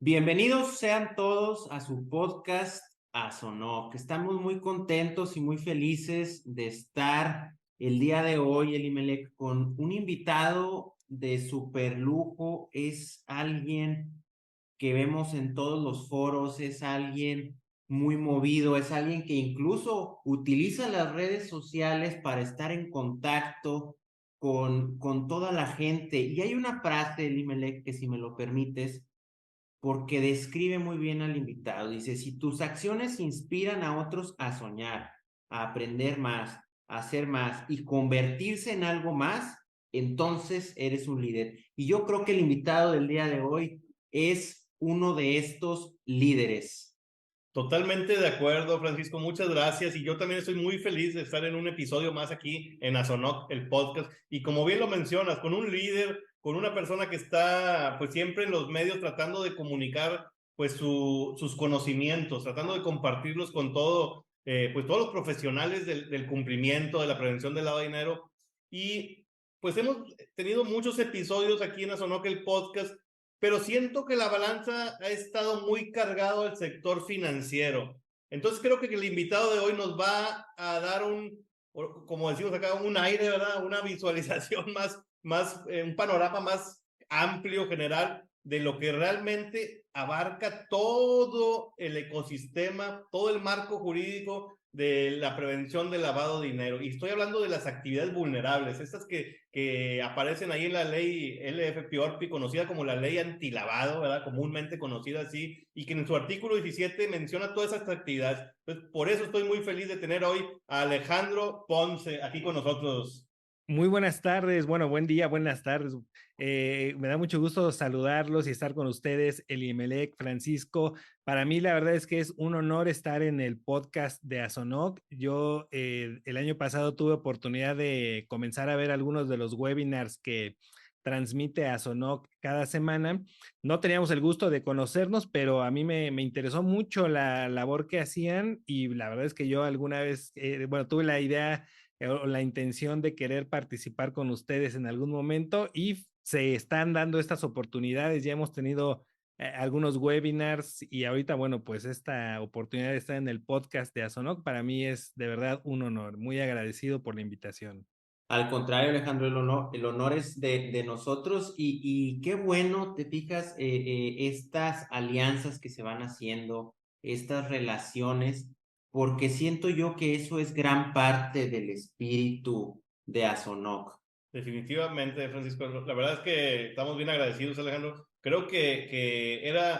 Bienvenidos sean todos a su podcast Asonoc. Estamos muy contentos y muy felices de estar el día de hoy, Elimelec, con un invitado de super lujo. Es alguien que vemos en todos los foros, es alguien muy movido, es alguien que incluso utiliza las redes sociales para estar en contacto con toda la gente. Y hay una frase, Elimelec, que si me lo permites, porque describe muy bien al invitado. Dice, si tus acciones inspiran a otros a soñar, a aprender más, a hacer más y convertirse en algo más, entonces eres un líder. Y yo creo que el invitado del día de hoy es uno de estos líderes. Totalmente de acuerdo, Francisco. Muchas gracias. Y yo también estoy muy feliz de estar en un episodio más aquí en Asonoc, el podcast. Y como bien lo mencionas, con un líder, con una persona que está pues siempre en los medios tratando de comunicar pues sus conocimientos, tratando de compartirlos con pues todos los profesionales del cumplimiento, de la prevención del lavado de dinero. Y pues hemos tenido muchos episodios aquí en Asonoc, el podcast, pero siento que la balanza ha estado muy cargado al sector financiero. Entonces creo que el invitado de hoy nos va a dar como decimos acá, un aire, ¿verdad? Una visualización un panorama más amplio, general, de lo que realmente abarca todo el ecosistema, todo el marco jurídico de la prevención del lavado de dinero. Y estoy hablando de las actividades vulnerables, estas que aparecen ahí en la ley LFPORPI, conocida como la ley antilavado, ¿verdad? Comúnmente conocida así, y que en su artículo 17 menciona todas esas actividades. Entonces, por eso estoy muy feliz de tener hoy a Alejandro Ponce aquí con nosotros. Muy buenas tardes, bueno, buen día, buenas tardes. Me da mucho gusto saludarlos y estar con ustedes, Elimelec, Francisco. Para mí, la verdad es que es un honor estar en el podcast de Asonoc. Yo el año pasado tuve oportunidad de comenzar a ver algunos de los webinars que transmite Asonoc cada semana. No teníamos el gusto de conocernos, pero a mí me interesó mucho la labor que hacían y la verdad es que yo alguna vez, bueno, tuve la idea o la intención de querer participar con ustedes en algún momento y se están dando estas oportunidades. Ya hemos tenido algunos webinars y ahorita, bueno, pues esta oportunidad de estar en el podcast de Asonoc para mí es de verdad un honor. Muy agradecido por la invitación. Al contrario, Alejandro, el honor es de nosotros y qué bueno, te fijas, estas alianzas que se van haciendo, estas relaciones, porque siento yo que eso es gran parte del espíritu de Asonoc. Definitivamente, Francisco. La verdad es que estamos bien agradecidos, Alejandro. Creo que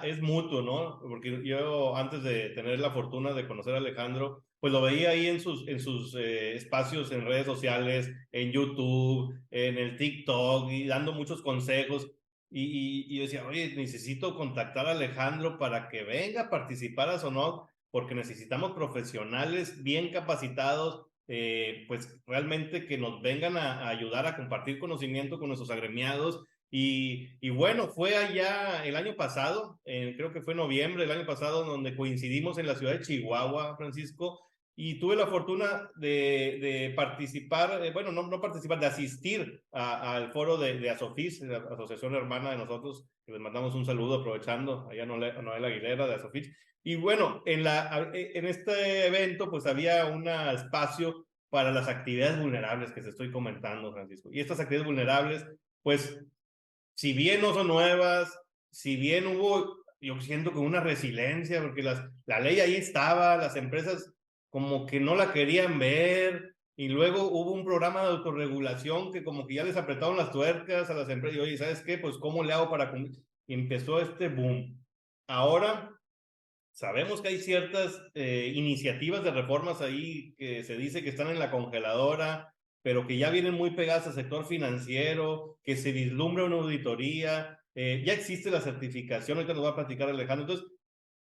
es mutuo, ¿no? Porque yo antes de tener la fortuna de conocer a Alejandro, pues lo veía ahí en sus espacios en redes sociales, en YouTube, en el TikTok y dando muchos consejos. Y yo decía, oye, necesito contactar a Alejandro para que venga a participar a Sonoc, porque necesitamos profesionales bien capacitados, pues realmente que nos vengan a ayudar a compartir conocimiento con nuestros agremiados. Y bueno, fue allá el año pasado, creo que fue noviembre del año pasado, donde coincidimos en la ciudad de Chihuahua, Francisco, y tuve la fortuna de participar, bueno, no participar, de asistir al foro de Asofis, la asociación hermana de nosotros, que les mandamos un saludo aprovechando, allá Noel Aguilera de Asofis. Y bueno, en este evento pues había un espacio para las actividades vulnerables que se estoy comentando, Francisco. Y estas actividades vulnerables, pues, si bien no son nuevas, si bien hubo, yo siento que una resiliencia, porque la ley ahí estaba, las empresas como que no la querían ver, y luego hubo un programa de autorregulación que como que ya les apretaron las tuercas a las empresas, y oye, ¿sabes qué? Pues, ¿cómo le hago para cumplir? Y empezó este boom. Ahora sabemos que hay ciertas iniciativas de reformas ahí que se dice que están en la congeladora, pero que ya vienen muy pegadas al sector financiero, que se vislumbra una auditoría, ya existe la certificación, ahorita nos va a platicar Alejandro. Entonces,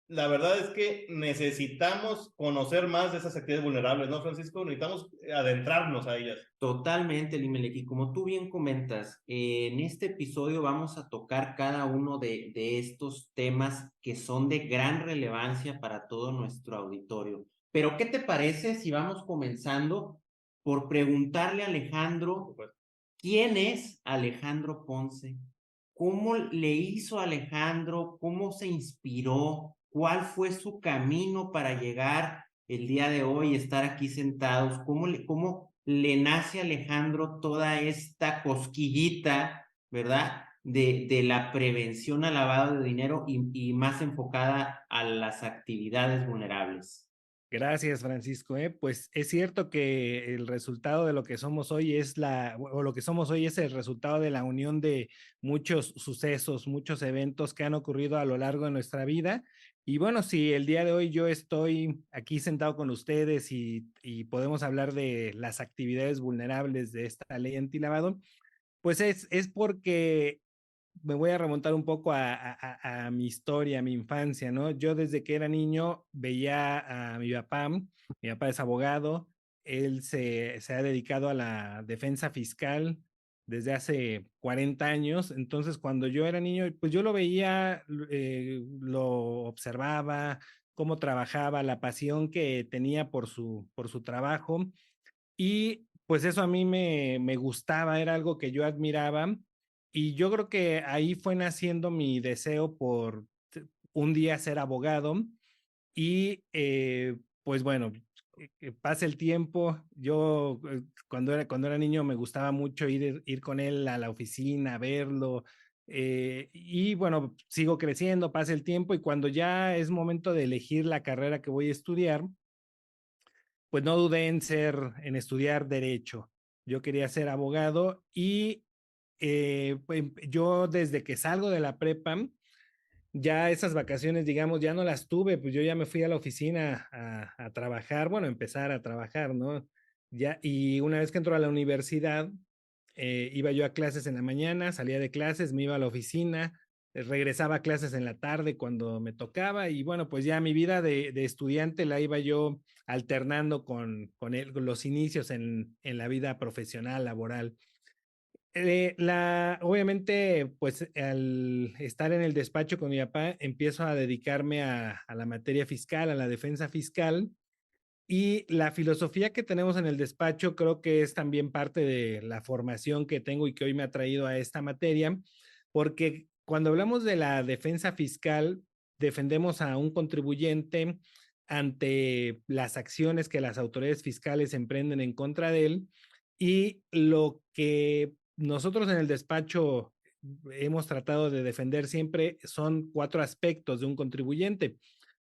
la verdad es que necesitamos conocer más de esas actividades vulnerables, ¿no, Francisco? Necesitamos adentrarnos a ellas. Totalmente, Limelec. Y como tú bien comentas, en este episodio vamos a tocar cada uno de estos temas que son de gran relevancia para todo nuestro auditorio. Pero, ¿qué te parece si vamos comenzando por preguntarle a Alejandro, Pues, ¿quién es Alejandro Ponce? ¿cómo le hizo Alejandro? ¿Cómo se inspiró? ¿Cuál fue su camino para llegar el día de hoy, estar aquí sentados? ¿Cómo le nace a Alejandro toda esta cosquillita, ¿verdad? De la prevención al lavado de dinero y más enfocada a las actividades vulnerables. Gracias, Francisco. Pues es cierto que el resultado de lo que somos hoy o lo que somos hoy es el resultado de la unión de muchos sucesos, muchos eventos que han ocurrido a lo largo de nuestra vida. Y bueno, si el día de hoy yo estoy aquí sentado con ustedes y podemos hablar de las actividades vulnerables de esta ley antilavado, pues es porque me voy a remontar un poco a mi historia, a mi infancia, ¿no? Yo desde que era niño veía a mi papá es abogado, él se ha dedicado a la defensa fiscal desde hace 40 años, entonces cuando yo era niño, pues yo lo veía, lo observaba, cómo trabajaba, la pasión que tenía por su trabajo y pues eso a mí me gustaba, era algo que yo admiraba y yo creo que ahí fue naciendo mi deseo por un día ser abogado y pues bueno, pasa el tiempo, yo cuando era niño me gustaba mucho ir con él a la oficina, verlo, y bueno, sigo creciendo, pasa el tiempo y cuando ya es momento de elegir la carrera que voy a estudiar, pues no dudé en estudiar derecho. Yo quería ser abogado y pues, yo desde que salgo de la prepa, ya esas vacaciones, digamos, ya no las tuve, pues yo ya me fui a la oficina a trabajar, bueno, empezar a trabajar, ¿no? Ya, y una vez que entró a la universidad, iba yo a clases en la mañana, salía de clases, me iba a la oficina, regresaba a clases en la tarde cuando me tocaba y bueno, pues ya mi vida de estudiante la iba yo alternando con los inicios en la vida profesional, laboral. Obviamente, pues al estar en el despacho con mi papá, empiezo a dedicarme a la materia fiscal, a la defensa fiscal, y la filosofía que tenemos en el despacho creo que es también parte de la formación que tengo y que hoy me ha traído a esta materia, porque cuando hablamos de la defensa fiscal, defendemos a un contribuyente ante las acciones que las autoridades fiscales emprenden en contra de él y lo que nosotros en el despacho hemos tratado de defender siempre son 4 aspectos de un contribuyente: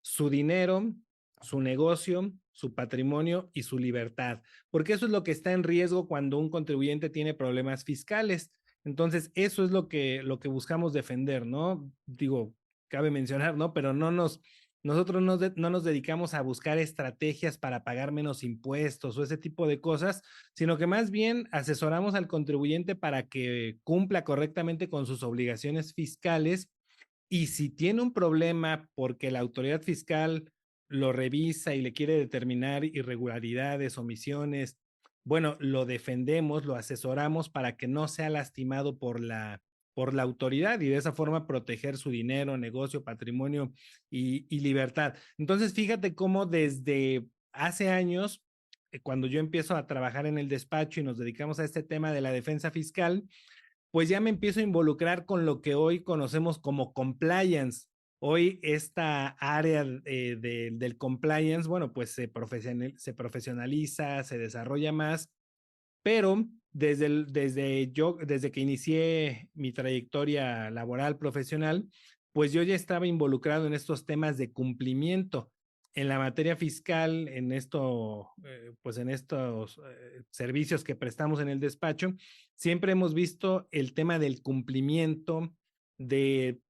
su dinero, su negocio, su patrimonio y su libertad, porque eso es lo que está en riesgo cuando un contribuyente tiene problemas fiscales. Entonces, eso es lo que buscamos defender, ¿no? Digo, cabe mencionar, ¿no? Pero nosotros no nos dedicamos a buscar estrategias para pagar menos impuestos o ese tipo de cosas, sino que más bien asesoramos al contribuyente para que cumpla correctamente con sus obligaciones fiscales y si tiene un problema porque la autoridad fiscal lo revisa y le quiere determinar irregularidades, omisiones, bueno, lo defendemos, lo asesoramos para que no sea lastimado por la autoridad y de esa forma proteger su dinero, negocio, patrimonio y libertad. Entonces, fíjate cómo desde hace años, cuando yo empiezo a trabajar en el despacho y nos dedicamos a este tema de la defensa fiscal, pues ya me empiezo a involucrar con lo que hoy conocemos como compliance. Hoy esta área del compliance, bueno, pues se profesionaliza, se desarrolla más, pero desde que inicié mi trayectoria laboral profesional, pues yo ya estaba involucrado en estos temas de cumplimiento en la materia fiscal, pues en estos servicios que prestamos en el despacho. Siempre hemos visto el tema del cumplimiento de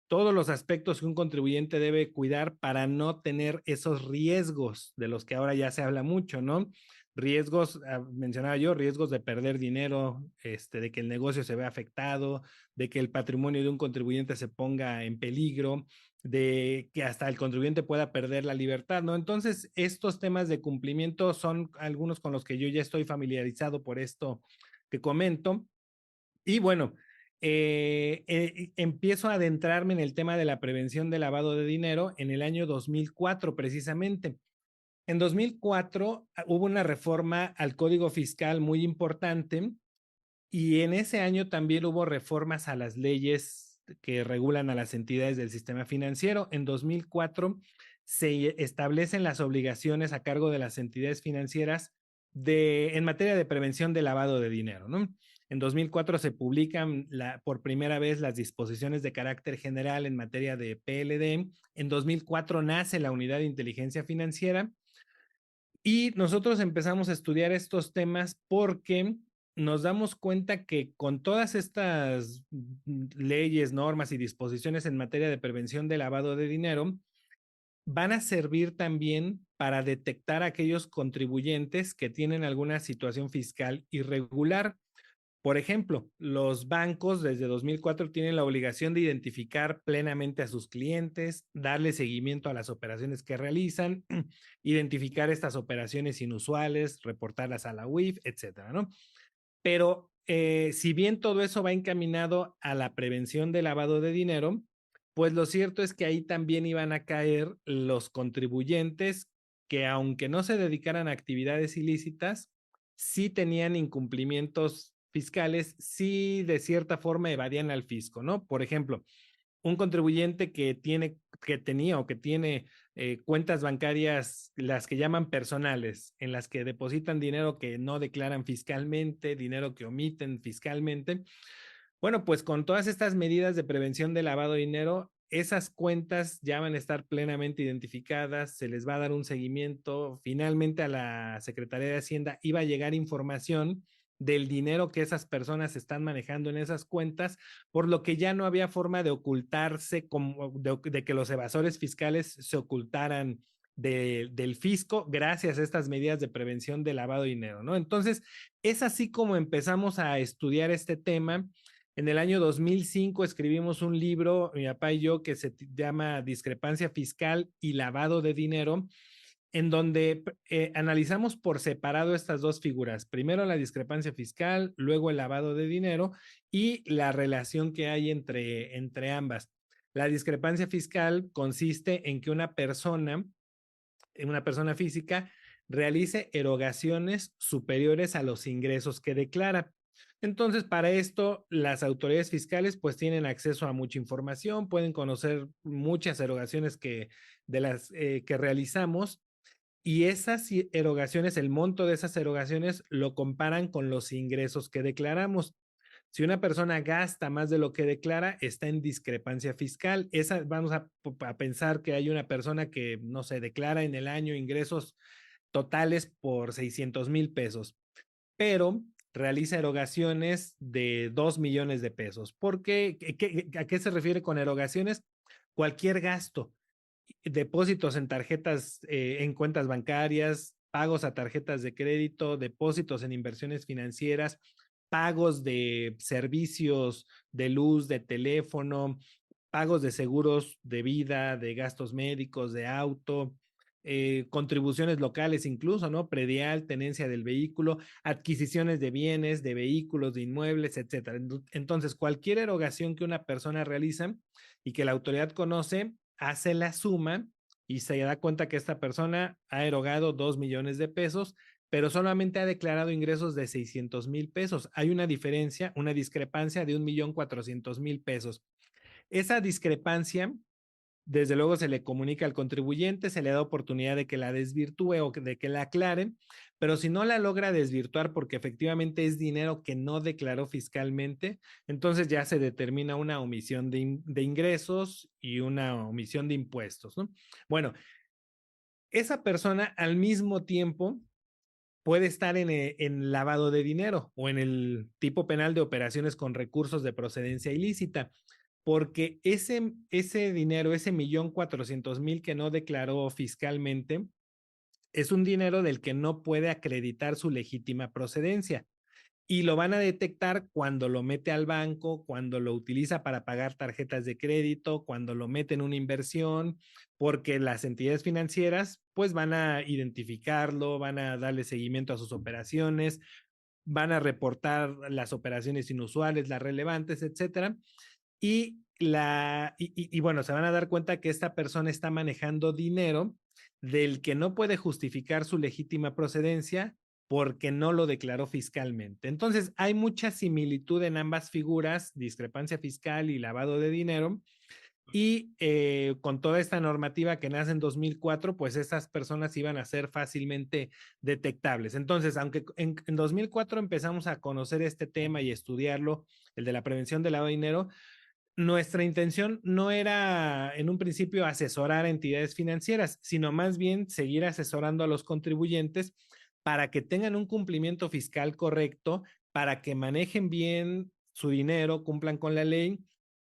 todos los aspectos que un contribuyente debe cuidar para no tener esos riesgos de los que ahora ya se habla mucho, ¿no? Riesgos, mencionaba yo, riesgos de perder dinero, de que el negocio se vea afectado, de que el patrimonio de un contribuyente se ponga en peligro, de que hasta el contribuyente pueda perder la libertad, ¿no? Entonces, estos temas de cumplimiento son algunos con los que yo ya estoy familiarizado por esto que comento. Y bueno, empiezo a adentrarme en el tema de la prevención del lavado de dinero en el año 2004, precisamente. En 2004 hubo una reforma al Código Fiscal muy importante Y en ese año también hubo reformas a las leyes que regulan a las entidades del sistema financiero. En 2004 se establecen las obligaciones a cargo de las entidades financieras en materia de prevención de lavado de dinero, ¿no? En 2004 se publican por primera vez las disposiciones de carácter general en materia de PLD. En 2004 nace la Unidad de Inteligencia Financiera y nosotros empezamos a estudiar estos temas porque nos damos cuenta que con todas estas leyes, normas y disposiciones en materia de prevención de lavado de dinero, van a servir también para detectar a aquellos contribuyentes que tienen alguna situación fiscal irregular. Por ejemplo, los bancos desde 2004 tienen la obligación de identificar plenamente a sus clientes, darle seguimiento a las operaciones que realizan, identificar estas operaciones inusuales, reportarlas a la UIF, etcétera, ¿no? Pero si bien todo eso va encaminado a la prevención del lavado de dinero, pues lo cierto es que ahí también iban a caer los contribuyentes que aunque no se dedicaran a actividades ilícitas, sí tenían incumplimientos fiscales, sí de cierta forma evadían al fisco, ¿no? Por ejemplo, un contribuyente que tenía o que tiene cuentas bancarias, las que llaman personales, en las que depositan dinero que no declaran fiscalmente, dinero que omiten fiscalmente. Bueno, pues con todas estas medidas de prevención de lavado de dinero, esas cuentas ya van a estar plenamente identificadas, se les va a dar un seguimiento. Finalmente a la Secretaría de Hacienda iba a llegar información del dinero que esas personas están manejando en esas cuentas, por lo que ya no había forma de ocultarse, de que los evasores fiscales se ocultaran del fisco gracias a estas medidas de prevención de lavado de dinero, ¿no? Entonces, es así como empezamos a estudiar este tema. En el año 2005 escribimos un libro, mi papá y yo, que se llama Discrepancia Fiscal y Lavado de Dinero, en donde analizamos por separado estas dos figuras. Primero la discrepancia fiscal, luego el lavado de dinero y la relación que hay entre ambas. La discrepancia fiscal consiste en que una persona física, realice erogaciones superiores a los ingresos que declara. Entonces, para esto, las autoridades fiscales pues tienen acceso a mucha información, pueden conocer muchas erogaciones de las que realizamos, y esas erogaciones, el monto de esas erogaciones lo comparan con los ingresos que declaramos. Si una persona gasta más de lo que declara, está en discrepancia fiscal. Vamos a pensar que hay una persona que, no sé, declara en el año ingresos totales por 600,000 pesos, pero realiza erogaciones de 2 millones de pesos. ¿Por qué? ¿A qué se refiere con erogaciones? Cualquier gasto, depósitos en tarjetas, en cuentas bancarias, pagos a tarjetas de crédito, depósitos en inversiones financieras, pagos de servicios de luz, de teléfono, pagos de seguros de vida, de gastos médicos, de auto, contribuciones locales incluso, ¿no? Predial, tenencia del vehículo, adquisiciones de bienes, de vehículos, de inmuebles, etcétera. Entonces, cualquier erogación que una persona realiza y que la autoridad conoce, hace la suma y se da cuenta que esta persona ha erogado 2 millones de pesos, pero solamente ha declarado ingresos de 600,000 pesos. Hay una diferencia, una discrepancia de 1,400,000 pesos. Esa discrepancia, desde luego, se le comunica al contribuyente, se le da oportunidad de que la desvirtúe o de que la aclare, pero si no la logra desvirtuar porque efectivamente es dinero que no declaró fiscalmente, entonces ya se determina una omisión de ingresos y una omisión de impuestos, ¿no? Bueno, esa persona al mismo tiempo puede estar en lavado de dinero o en el tipo penal de operaciones con recursos de procedencia ilícita, porque ese dinero, ese 1,400,000 que no declaró fiscalmente, es un dinero del que no puede acreditar su legítima procedencia. Y lo van a detectar cuando lo mete al banco, cuando lo utiliza para pagar tarjetas de crédito, cuando lo mete en una inversión, porque las entidades financieras pues van a identificarlo, van a darle seguimiento a sus operaciones, van a reportar las operaciones inusuales, las relevantes, etcétera. Y bueno, se van a dar cuenta que esta persona está manejando dinero del que no puede justificar su legítima procedencia porque no lo declaró fiscalmente. Entonces, hay mucha similitud en ambas figuras, discrepancia fiscal y lavado de dinero, y con toda esta normativa que nace en 2004, pues esas personas iban a ser fácilmente detectables. Entonces, aunque en 2004 empezamos a conocer este tema y estudiarlo, el de la prevención del lavado de dinero, nuestra intención no era en un principio asesorar a entidades financieras, sino más bien seguir asesorando a los contribuyentes para que tengan un cumplimiento fiscal correcto, para que manejen bien su dinero, cumplan con la ley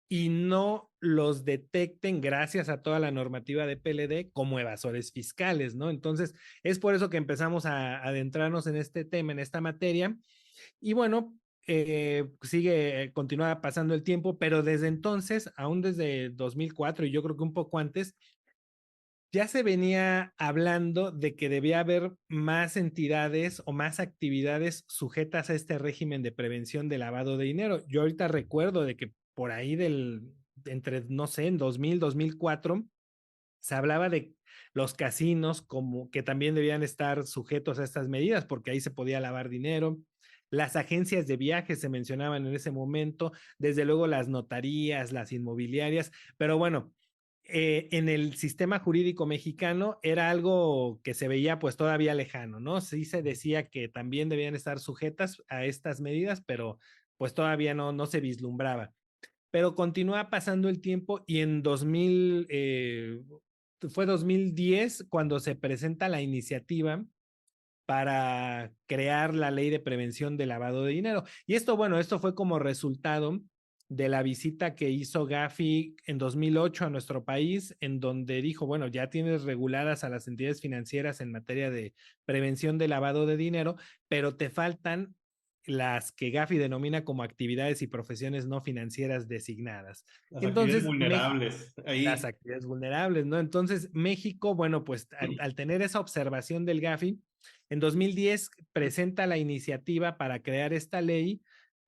y no los detecten gracias a toda la normativa de PLD como evasores fiscales, ¿no? Entonces, es por eso que empezamos a adentrarnos en este tema, en esta materia. Y bueno, continúa pasando el tiempo, pero desde entonces, aún desde 2004 y yo creo que un poco antes, ya se venía hablando de que debía haber más entidades o más actividades sujetas a este régimen de prevención de lavado de dinero. Yo ahorita recuerdo de que por ahí entre, no sé, en 2000, 2004, se hablaba de los casinos como que también debían estar sujetos a estas medidas porque ahí se podía lavar dinero. Las agencias de viajes se mencionaban en ese momento, desde luego las notarías, las inmobiliarias, pero bueno, en el sistema jurídico mexicano era algo que se veía pues todavía lejano, ¿no? Sí se decía que también debían estar sujetas a estas medidas, pero pues todavía no se vislumbraba. Pero continúa pasando el tiempo y en 2010 cuando se presenta la iniciativa para crear la ley de prevención de lavado de dinero. Y esto, bueno, esto fue como resultado de la visita que hizo Gafi en 2008 a nuestro país, en donde dijo, bueno, ya tienes reguladas a las entidades financieras en materia de prevención de lavado de dinero, pero te faltan las que Gafi denomina como actividades y profesiones no financieras designadas. Las actividades Entonces, vulnerables, las ahí. actividades vulnerables, ¿no? Entonces, México, bueno, pues al tener esa observación del Gafi, en 2010 presenta la iniciativa para crear esta ley.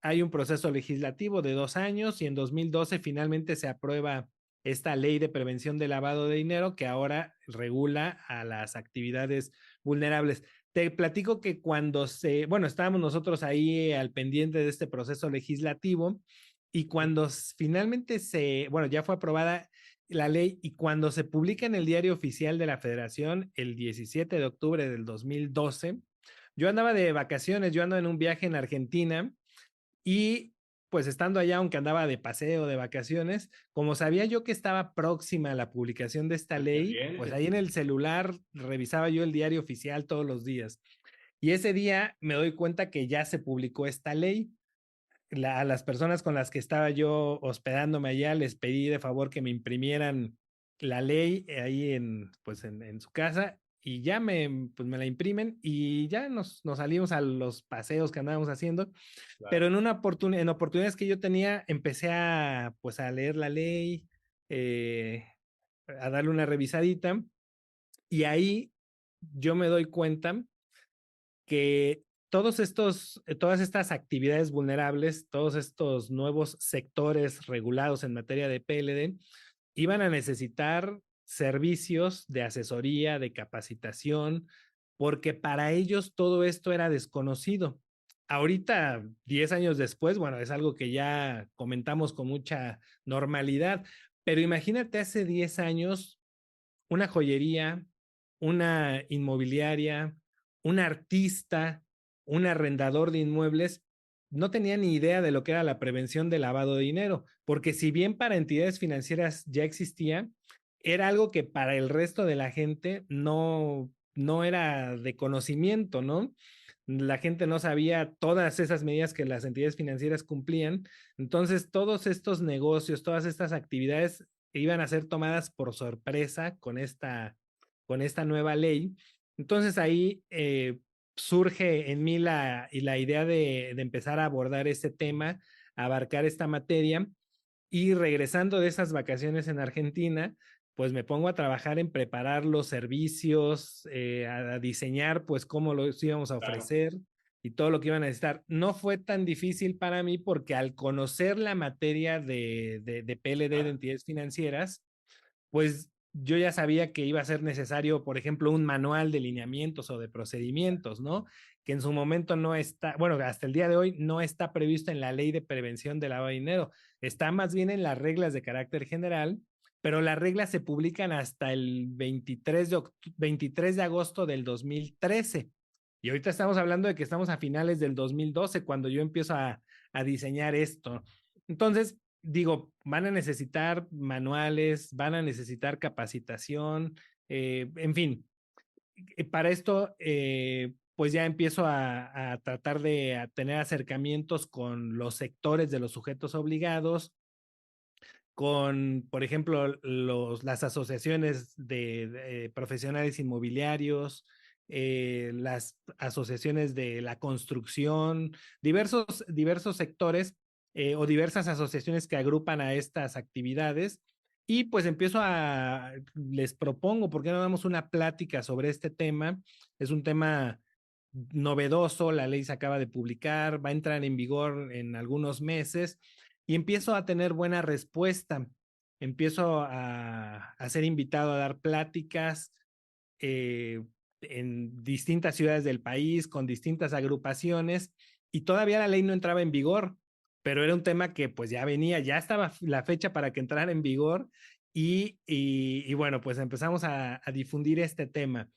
Hay un proceso legislativo de 2 años y en 2012 finalmente se aprueba esta ley de prevención de lavado de dinero que ahora regula a las actividades vulnerables. Te platico que bueno, estábamos nosotros ahí al pendiente de este proceso legislativo y cuando finalmente bueno, ya fue aprobada la ley y cuando se publica en el Diario Oficial de la Federación el 17 de octubre del 2012, yo andaba de vacaciones, yo andaba en un viaje en Argentina y pues estando allá, aunque andaba de paseo, de vacaciones, como sabía yo que estaba próxima a la publicación de esta Qué ley, bien, pues qué ahí en bien. el celular revisaba yo el Diario Oficial todos los días. Y ese día me doy cuenta que ya se publicó esta ley. A las personas con las que estaba yo hospedándome allá les pedí de favor que me imprimieran la ley ahí en su casa y ya pues me la imprimen y ya nos salimos a los paseos que andábamos haciendo, pero Claro. en oportunidades que yo tenía empecé pues a leer la ley, eh, a darle una revisadita y ahí yo me doy cuenta que todas estas actividades vulnerables, todos estos nuevos sectores regulados en materia de PLD, iban a necesitar servicios de asesoría, de capacitación, porque para ellos todo esto era desconocido. Ahorita, 10 años después, bueno, es algo que ya comentamos con mucha normalidad, pero imagínate hace 10 años una joyería, una inmobiliaria, un artista, un arrendador de inmuebles, no tenía ni idea de lo que era la prevención de lavado de dinero, porque si bien para entidades financieras ya existía, era algo que para el resto de la gente no era de conocimiento, ¿no? La gente no sabía todas esas medidas que las entidades financieras cumplían. Entonces, todos estos negocios, todas estas actividades iban a ser tomadas por sorpresa con esta nueva ley. Entonces ahí surge en mí la idea de empezar a abordar este tema, abarcar esta materia y regresando de esas vacaciones en Argentina, pues me pongo a trabajar en preparar los servicios, a diseñar pues cómo los íbamos a Claro. ofrecer y todo lo que iban a necesitar. No fue tan difícil para mí porque al conocer la materia de PLD de Ah, entidades financieras, pues yo ya sabía que iba a ser necesario, por ejemplo, un manual de lineamientos o de procedimientos, ¿no? que en su momento no está, bueno, hasta el día de hoy no está previsto en la Ley de Prevención del Lavado de Dinero, está más bien en las reglas de carácter general, pero las reglas se publican hasta el 23 de agosto del 2013. Y ahorita estamos hablando de que estamos a finales del 2012, cuando yo empiezo a diseñar esto. Entonces, digo, van a necesitar manuales, van a necesitar capacitación, en fin, para esto, pues ya empiezo a tratar de tener acercamientos con los sectores de los sujetos obligados, con, por ejemplo, las asociaciones de profesionales inmobiliarios, las asociaciones de la construcción, diversos sectores o diversas asociaciones que agrupan a estas actividades. Y pues les propongo, ¿por qué no damos una plática sobre este tema? Es un tema novedoso, la ley se acaba de publicar, va a entrar en vigor en algunos meses y empiezo a tener buena respuesta. Empiezo a ser invitado a dar pláticas en distintas ciudades del país, con distintas agrupaciones, y todavía la ley no entraba en vigor, pero era un tema que pues ya venía, ya estaba la fecha para que entrara en vigor, y bueno, pues empezamos a difundir este tema.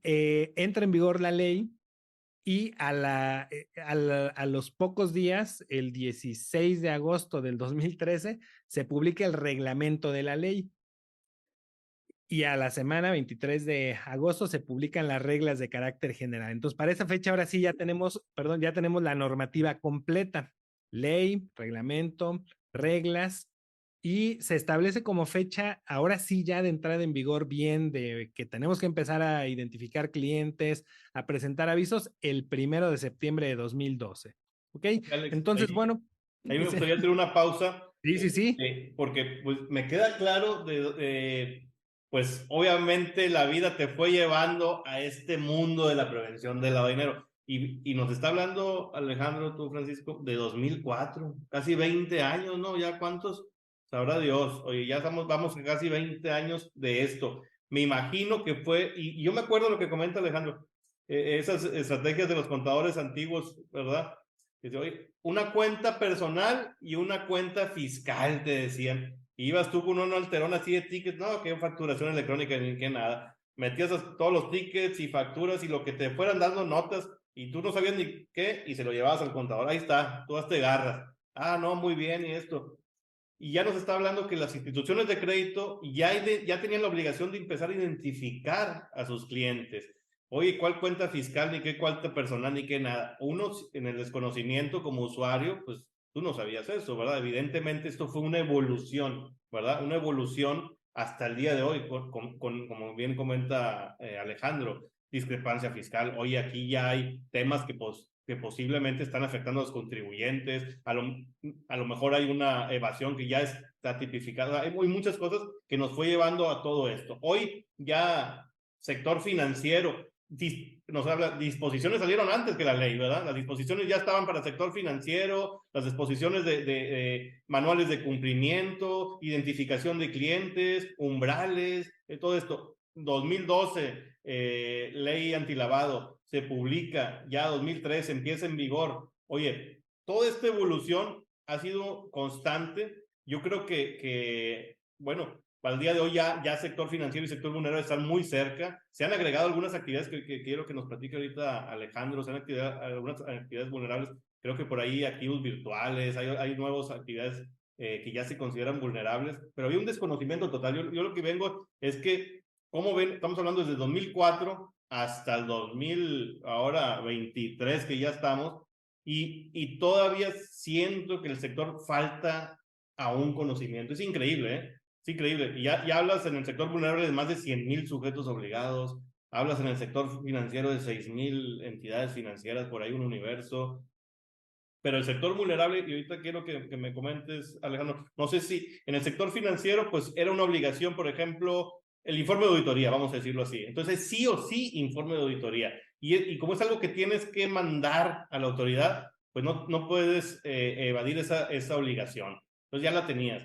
Entra en vigor la ley y a los pocos días, el 16 de agosto del 2013, se publica el reglamento de la ley. Y a la semana 23 de agosto se publican las reglas de carácter general. Entonces, para esa fecha ahora sí ya tenemos la normativa completa. Ley, reglamento, reglas, y se establece como fecha, ahora sí ya de entrada en vigor bien, de que tenemos que empezar a identificar clientes, a presentar avisos el 1 de septiembre de 2012. ¿Ok? Alex, Entonces, bueno. ahí me gustaría hacer una pausa, Sí. porque pues me queda claro pues obviamente la vida te fue llevando a este mundo de la prevención del lavado de dinero. Y nos está hablando Alejandro, tú Francisco, de 2004, casi 20 años, ¿no? ¿Ya cuántos? Sabrá Dios. Oye, vamos a casi 20 años de esto. Me imagino que fue, y yo me acuerdo lo que comenta Alejandro, esas estrategias de los contadores antiguos, ¿verdad? Dice, oye, una cuenta personal y una cuenta fiscal, te decían. Y ibas tú con un alterón así de tickets, no, que facturación electrónica ni que nada. Metías todos los tickets y facturas y lo que te fueran dando notas y tú no sabías ni qué y se lo llevabas al contador. Ahí está, tú te garras. Ah, no, muy bien, y esto. Y ya nos está hablando que las instituciones de crédito ya tenían la obligación de empezar a identificar a sus clientes. Oye, ¿cuál cuenta fiscal, ni qué cuenta personal, ni qué nada? Uno, en el desconocimiento como usuario, pues tú no sabías eso, ¿verdad? Evidentemente esto fue una evolución, ¿verdad? Una evolución hasta el día de hoy, como bien comenta Alejandro, discrepancia fiscal. Hoy aquí ya hay temas que posiblemente están afectando a los contribuyentes, a lo mejor hay una evasión que ya está tipificada, hay muchas cosas que nos fue llevando a todo esto. Hoy ya sector financiero, nos habla, disposiciones salieron antes que la ley, ¿verdad? Las disposiciones ya estaban para el sector financiero, las disposiciones de manuales de cumplimiento, identificación de clientes, umbrales, todo esto. 2012, ley antilavado, se publica, ya 2003 empieza en vigor. Oye, toda esta evolución ha sido constante. Yo creo bueno, para el día de hoy ya sector financiero y sector vulnerable están muy cerca. Se han agregado algunas actividades que quiero que nos platique ahorita Alejandro, se han algunas actividades vulnerables. Creo que por ahí activos virtuales, hay nuevas actividades que ya se consideran vulnerables, pero había un desconocimiento total. Yo lo que vengo es que, ¿cómo ven? Estamos hablando desde 2004 hasta el 2023 que ya estamos, y todavía siento que el sector falta a un conocimiento. Es increíble, ¿eh? Es increíble. Y ya hablas en el sector vulnerable de más de 100,000 sujetos obligados, hablas en el sector financiero de 6,000 entidades financieras, por ahí un universo. Pero el sector vulnerable, y ahorita quiero que me comentes, Alejandro, no sé si en el sector financiero, pues era una obligación, por ejemplo, el informe de auditoría, vamos a decirlo así. Entonces, sí o sí, informe de auditoría. Y como es algo que tienes que mandar a la autoridad, pues no puedes evadir esa obligación. Entonces ya la tenías.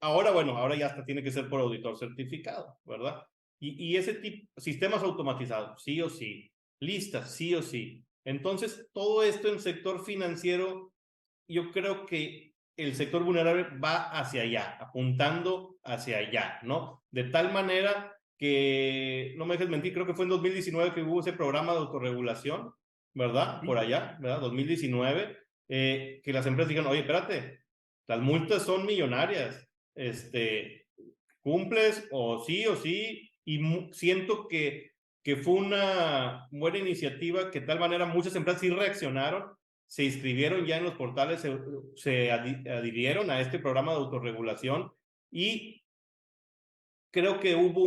Ahora ya hasta tiene que ser por auditor certificado, ¿verdad? Y ese tipo, sistemas automatizados, sí o sí. listas, sí o sí. Entonces, todo esto en el sector financiero, yo creo que el sector vulnerable va hacia allá, apuntando hacia allá, ¿no? De tal manera que, no me dejes mentir, creo que fue en 2019 que hubo ese programa de autorregulación, ¿verdad? Por Sí. allá, ¿verdad? 2019, que las empresas dijeron, oye, espérate, las multas son millonarias, cumples o sí, y siento que fue una buena iniciativa, que de tal manera muchas empresas sí reaccionaron, se inscribieron ya en los portales, se adhirieron a este programa de autorregulación y creo que hubo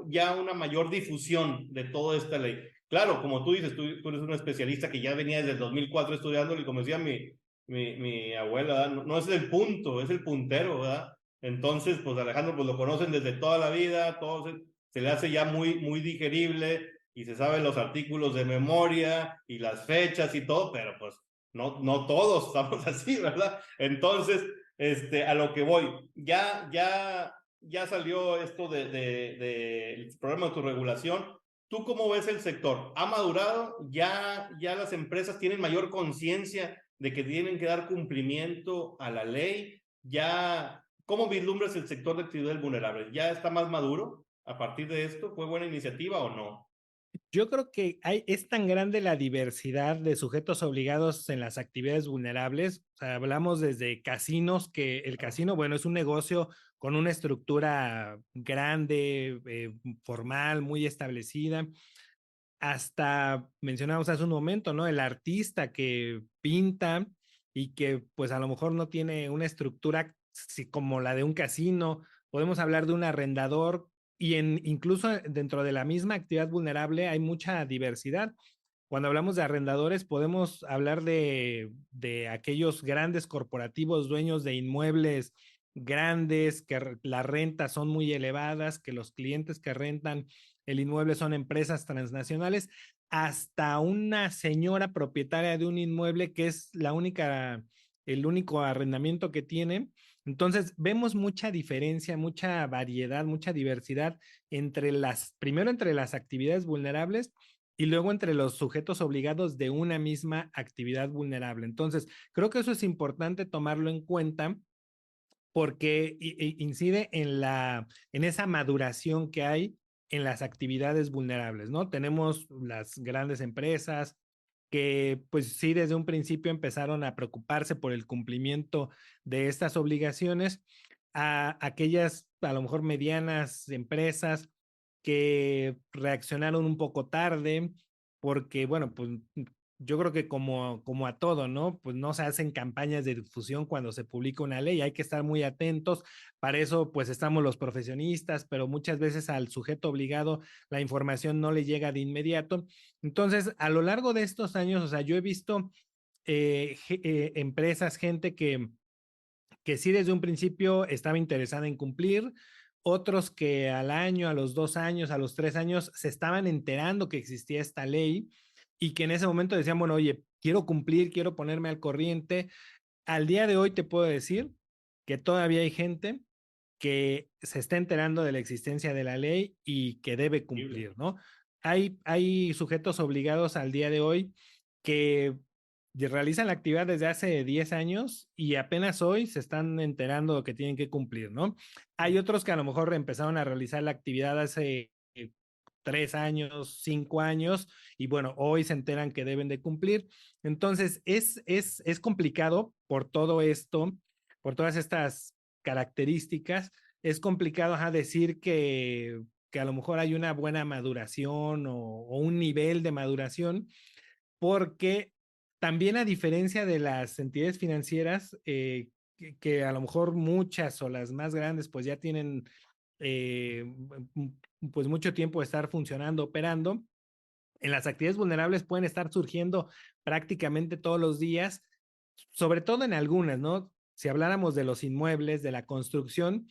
ya una mayor difusión de toda esta ley. Claro, como tú dices, tú eres un especialista que ya venía desde el 2004 estudiando y como decía mi abuela, ¿verdad? No es el punto, es el puntero, ¿verdad? Entonces, pues Alejandro, pues lo conocen desde toda la vida, todo se le hace ya muy digerible y se saben los artículos de memoria y las fechas y todo, pero pues no todos estamos así, ¿verdad? Entonces, a lo que voy, ya salió esto del programa de autorregulación. ¿Tú cómo ves el sector? ¿Ha madurado? ¿Ya las empresas tienen mayor conciencia de que tienen que dar cumplimiento a la ley? ¿Cómo vislumbras el sector de actividades vulnerables? ¿Ya está más maduro a partir de esto? ¿Fue buena iniciativa o no? Yo creo que es tan grande la diversidad de sujetos obligados en las actividades vulnerables. O sea, hablamos desde casinos, que el casino, bueno, es un negocio con una estructura grande, formal, muy establecida, hasta mencionamos hace un momento, ¿no? El artista que pinta y que pues a lo mejor no tiene una estructura como la de un casino. Podemos hablar de un arrendador y incluso dentro de la misma actividad vulnerable hay mucha diversidad. Cuando hablamos de arrendadores, podemos hablar de aquellos grandes corporativos dueños de inmuebles grandes, que las rentas son muy elevadas, que los clientes que rentan el inmueble son empresas transnacionales, hasta una señora propietaria de un inmueble que es el único arrendamiento que tiene. Entonces, vemos mucha diferencia, mucha variedad, mucha diversidad primero entre las actividades vulnerables y luego entre los sujetos obligados de una misma actividad vulnerable. Entonces, creo que eso es importante tomarlo en cuenta porque incide en esa maduración que hay en las actividades vulnerables, ¿no? Tenemos las grandes empresas que pues sí desde un principio empezaron a preocuparse por el cumplimiento de estas obligaciones, a aquellas a lo mejor medianas empresas que reaccionaron un poco tarde, porque bueno, pues yo creo que como a todo, ¿no? Pues no se hacen campañas de difusión cuando se publica una ley, hay que estar muy atentos. Para eso, pues estamos los profesionistas, pero muchas veces al sujeto obligado la información no le llega de inmediato. Entonces, a lo largo de estos años, o sea, yo he visto empresas, gente que sí desde un principio estaba interesada en cumplir, otros que al año, a los 2 años, a los 3 años se estaban enterando que existía esta ley y que en ese momento decían, bueno, oye, quiero cumplir, quiero ponerme al corriente. Al día de hoy te puedo decir que todavía hay gente que se está enterando de la existencia de la ley y que debe cumplir, ¿no? Hay sujetos obligados al día de hoy que realizan la actividad desde hace 10 años y apenas hoy se están enterando que tienen que cumplir, ¿no? Hay otros que a lo mejor empezaron a realizar la actividad hace 3 años, 5 años, y bueno, hoy se enteran que deben de cumplir. Entonces, es complicado por todo esto, por todas estas características. Es complicado decir que a lo mejor hay una buena maduración o un nivel de maduración, porque también a diferencia de las entidades financieras, que a lo mejor muchas o las más grandes pues ya tienen eh, pues mucho tiempo de estar funcionando, operando, en las actividades vulnerables pueden estar surgiendo prácticamente todos los días, sobre todo en algunas, ¿no? Si habláramos de los inmuebles, de la construcción,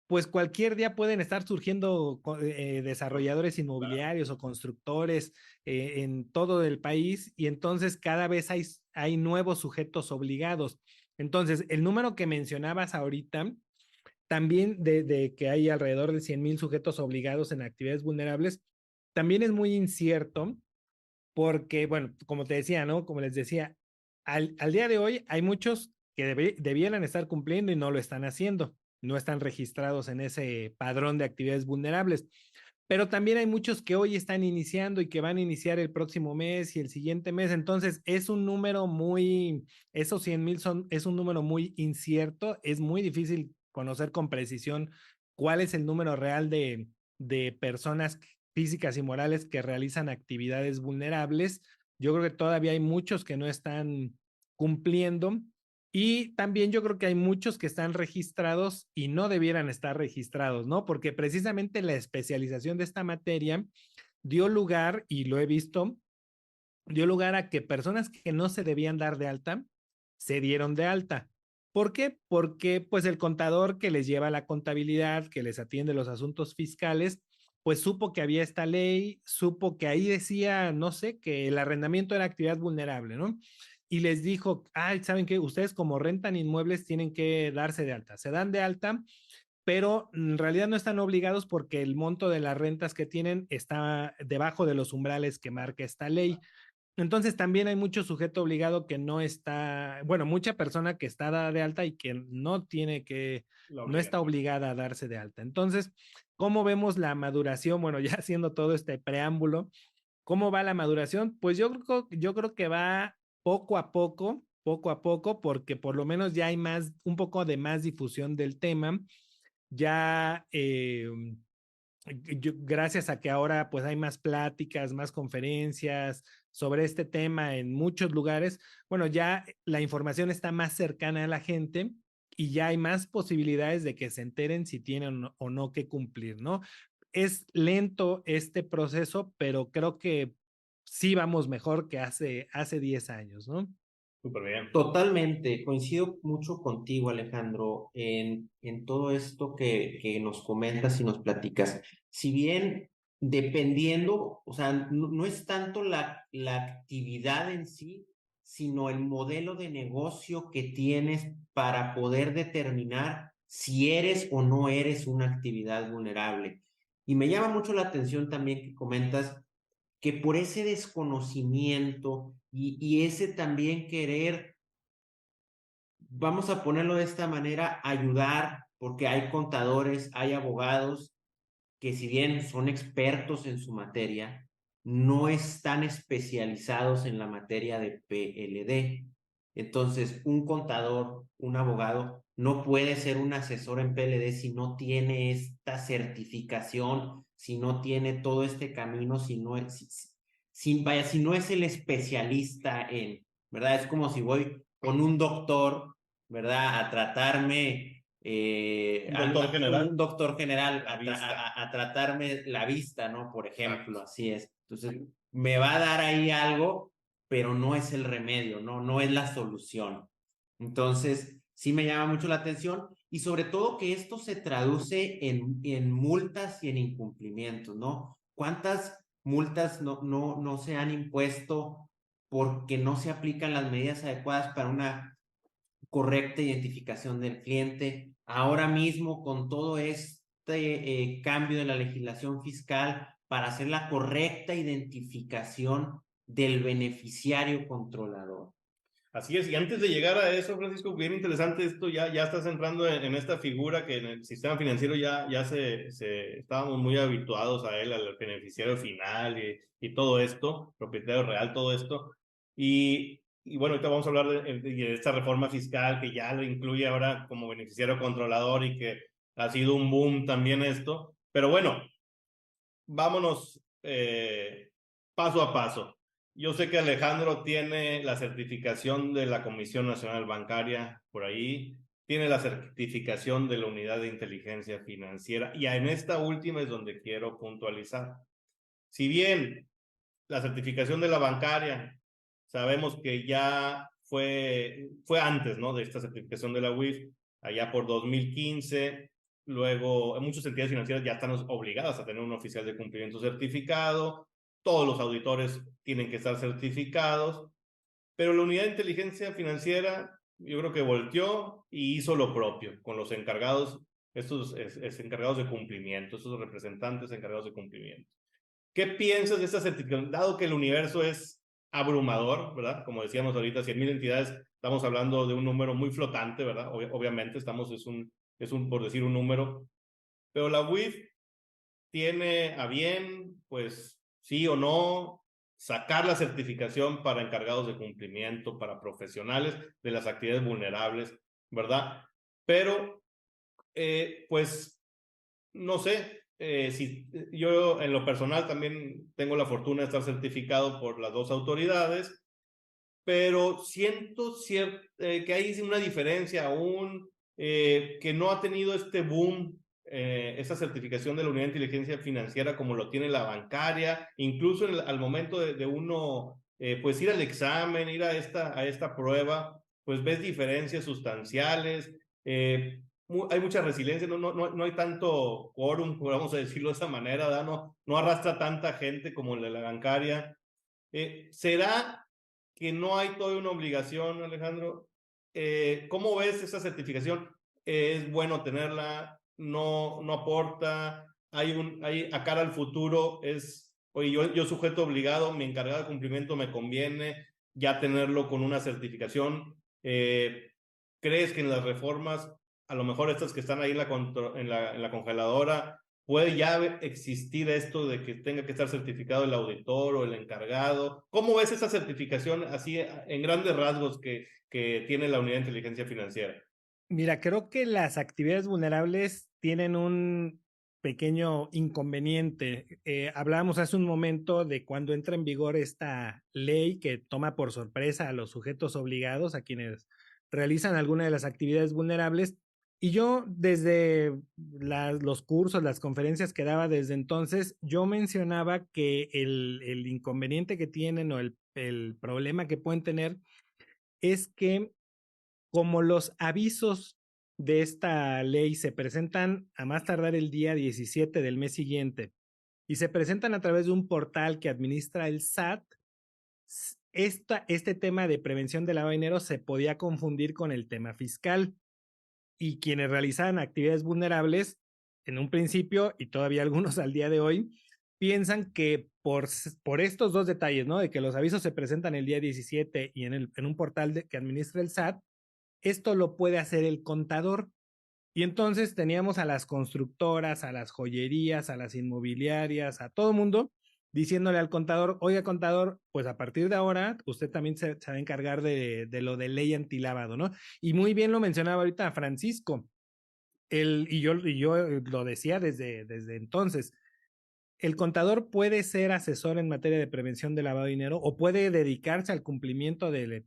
pues cualquier día pueden estar surgiendo desarrolladores inmobiliarios o constructores en todo el país y entonces cada vez hay nuevos sujetos obligados. Entonces, el número que mencionabas ahorita, también de que hay alrededor de 100,000 sujetos obligados en actividades vulnerables, también es muy incierto porque, bueno, como te decía, ¿no? Como les decía, al día de hoy hay muchos que debieran estar cumpliendo y no lo están haciendo, no están registrados en ese padrón de actividades vulnerables. Pero también hay muchos que hoy están iniciando y que van a iniciar el próximo mes y el siguiente mes. Entonces, es un número muy, esos 100,000 es un número muy incierto, es muy difícil conocer con precisión cuál es el número real de personas físicas y morales que realizan actividades vulnerables. Yo creo que todavía hay muchos que no están cumpliendo y también yo creo que hay muchos que están registrados y no debieran estar registrados, ¿no? Porque precisamente la especialización de esta materia dio lugar, y lo he visto, dio lugar a que personas que no se debían dar de alta se dieron de alta. ¿Por qué? Porque pues el contador que les lleva la contabilidad, que les atiende los asuntos fiscales, pues supo que había esta ley, supo que ahí decía, no sé, que el arrendamiento era actividad vulnerable, ¿no? Y les dijo, ay, ¿saben qué? Ustedes como rentan inmuebles tienen que darse de alta. Se dan de alta, pero en realidad no están obligados porque el monto de las rentas que tienen está debajo de los umbrales que marca esta ley. Entonces también hay mucho sujeto obligado que no está, bueno, mucha persona que está dada de alta y que no tiene que, La no está obligación. obligada a darse de alta. Entonces, ¿cómo vemos la maduración? Bueno, ya haciendo todo este preámbulo, ¿cómo va la maduración? Pues yo creo que va poco a poco, porque por lo menos ya hay más, un poco de más difusión del tema. Ya gracias a que ahora pues hay más pláticas, más conferencias sobre este tema en muchos lugares, bueno, ya la información está más cercana a la gente y ya hay más posibilidades de que se enteren si tienen o no que cumplir, ¿no? Es lento este proceso, pero creo que sí vamos mejor que hace 10 años, ¿no? Súper bien. Totalmente, coincido mucho contigo, Alejandro, en todo esto que nos comentas y nos platicas. Si bien dependiendo, o sea, no es tanto la actividad en sí, sino el modelo de negocio que tienes para poder determinar si eres o no eres una actividad vulnerable. Y me llama mucho la atención también que comentas que por ese desconocimiento y ese también querer, vamos a ponerlo de esta manera, ayudar, porque hay contadores, hay abogados que si bien son expertos en su materia, no están especializados en la materia de PLD. Entonces, un contador, un abogado, no puede ser un asesor en PLD si no tiene esta certificación, si no tiene todo este camino, si no es, vaya, si no es el especialista en, ¿verdad? Es como si voy con un doctor, ¿verdad? A tratarme Un doctor un general, doctor general la vista. a tratarme la vista, ¿no? Por ejemplo, Exacto. así es. Entonces, me va a dar ahí algo, pero no es el remedio, ¿no? No es la solución. Entonces, sí me llama mucho la atención y sobre todo que esto se traduce en multas y en incumplimientos, ¿no? ¿Cuántas multas no se han impuesto porque no se aplican las medidas adecuadas para una correcta identificación del cliente? Ahora mismo, con todo este cambio de la legislación fiscal para hacer la correcta identificación del beneficiario controlador. Así es, y antes de llegar a eso, Francisco, bien interesante esto, ya estás entrando en esta figura que en el sistema financiero ya estábamos muy habituados a él, al beneficiario final y todo esto, propietario real, todo esto. Y bueno, ahorita vamos a hablar de esta reforma fiscal que ya lo incluye ahora como beneficiario controlador y que ha sido un boom también esto. Pero bueno, vámonos paso a paso. Yo sé que Alejandro tiene la certificación de la Comisión Nacional Bancaria por ahí, tiene la certificación de la Unidad de Inteligencia Financiera y en esta última es donde quiero puntualizar. Si bien la certificación de la bancaria, sabemos que ya fue antes, ¿no? De esta certificación de la UIF, allá por 2015. Luego, muchas entidades financieras ya están obligadas a tener un oficial de cumplimiento certificado. Todos los auditores tienen que estar certificados. Pero la unidad de inteligencia financiera, yo creo que volteó y hizo lo propio con los encargados, estos encargados de cumplimiento, estos representantes encargados de cumplimiento. ¿Qué piensas de esta certificación? Dado que el universo es abrumador, ¿verdad? Como decíamos ahorita, 100,000 entidades, estamos hablando de un número muy flotante, ¿verdad? Obviamente, es un, por decir un número, pero la UIF tiene a bien, pues, sí o no, sacar la certificación para encargados de cumplimiento, para profesionales de las actividades vulnerables, ¿verdad? Pero, pues, no sé, si yo en lo personal también tengo la fortuna de estar certificado por las dos autoridades, pero siento que hay una diferencia aún, que no ha tenido este boom, esa certificación de la Unidad de Inteligencia Financiera como lo tiene la bancaria, incluso al momento de uno, pues ir al examen, ir a esta prueba, pues ves diferencias sustanciales, hay mucha resiliencia, no hay tanto quórum, vamos a decirlo de esa manera, ¿verdad? No arrastra tanta gente como la de la bancaria. ¿Será que no hay toda una obligación, Alejandro? ¿Cómo ves esa certificación? ¿Es bueno tenerla? ¿No aporta? A cara al futuro es, oye, yo sujeto obligado, mi encargado de cumplimiento me conviene ya tenerlo con una certificación. ¿Crees que en las reformas, a lo mejor estas que están ahí en la congeladora, puede ya existir esto de que tenga que estar certificado el auditor o el encargado? ¿Cómo ves esa certificación así en grandes rasgos que tiene la Unidad de Inteligencia Financiera? Mira, creo que las actividades vulnerables tienen un pequeño inconveniente. Hablábamos hace un momento de cuando entra en vigor esta ley que toma por sorpresa a los sujetos obligados, a quienes realizan alguna de las actividades vulnerables. Y yo desde los cursos, las conferencias que daba desde entonces, yo mencionaba que el inconveniente que tienen o el problema que pueden tener es que como los avisos de esta ley se presentan a más tardar el día 17 del mes siguiente y se presentan a través de un portal que administra el SAT, este tema de prevención de lavado de dinero se podía confundir con el tema fiscal y quienes realizaban actividades vulnerables en un principio y todavía algunos al día de hoy piensan que por estos dos detalles, ¿no? De que los avisos se presentan el día 17 y en un portal que administra el SAT, esto lo puede hacer el contador. Y entonces teníamos a las constructoras, a las joyerías, a las inmobiliarias, a todo mundo diciéndole al contador, oiga contador, pues a partir de ahora usted también se va a encargar de lo de ley antilavado, ¿no? Y muy bien lo mencionaba ahorita Francisco, y yo lo decía desde entonces, el contador puede ser asesor en materia de prevención de lavado de dinero o puede dedicarse al cumplimiento de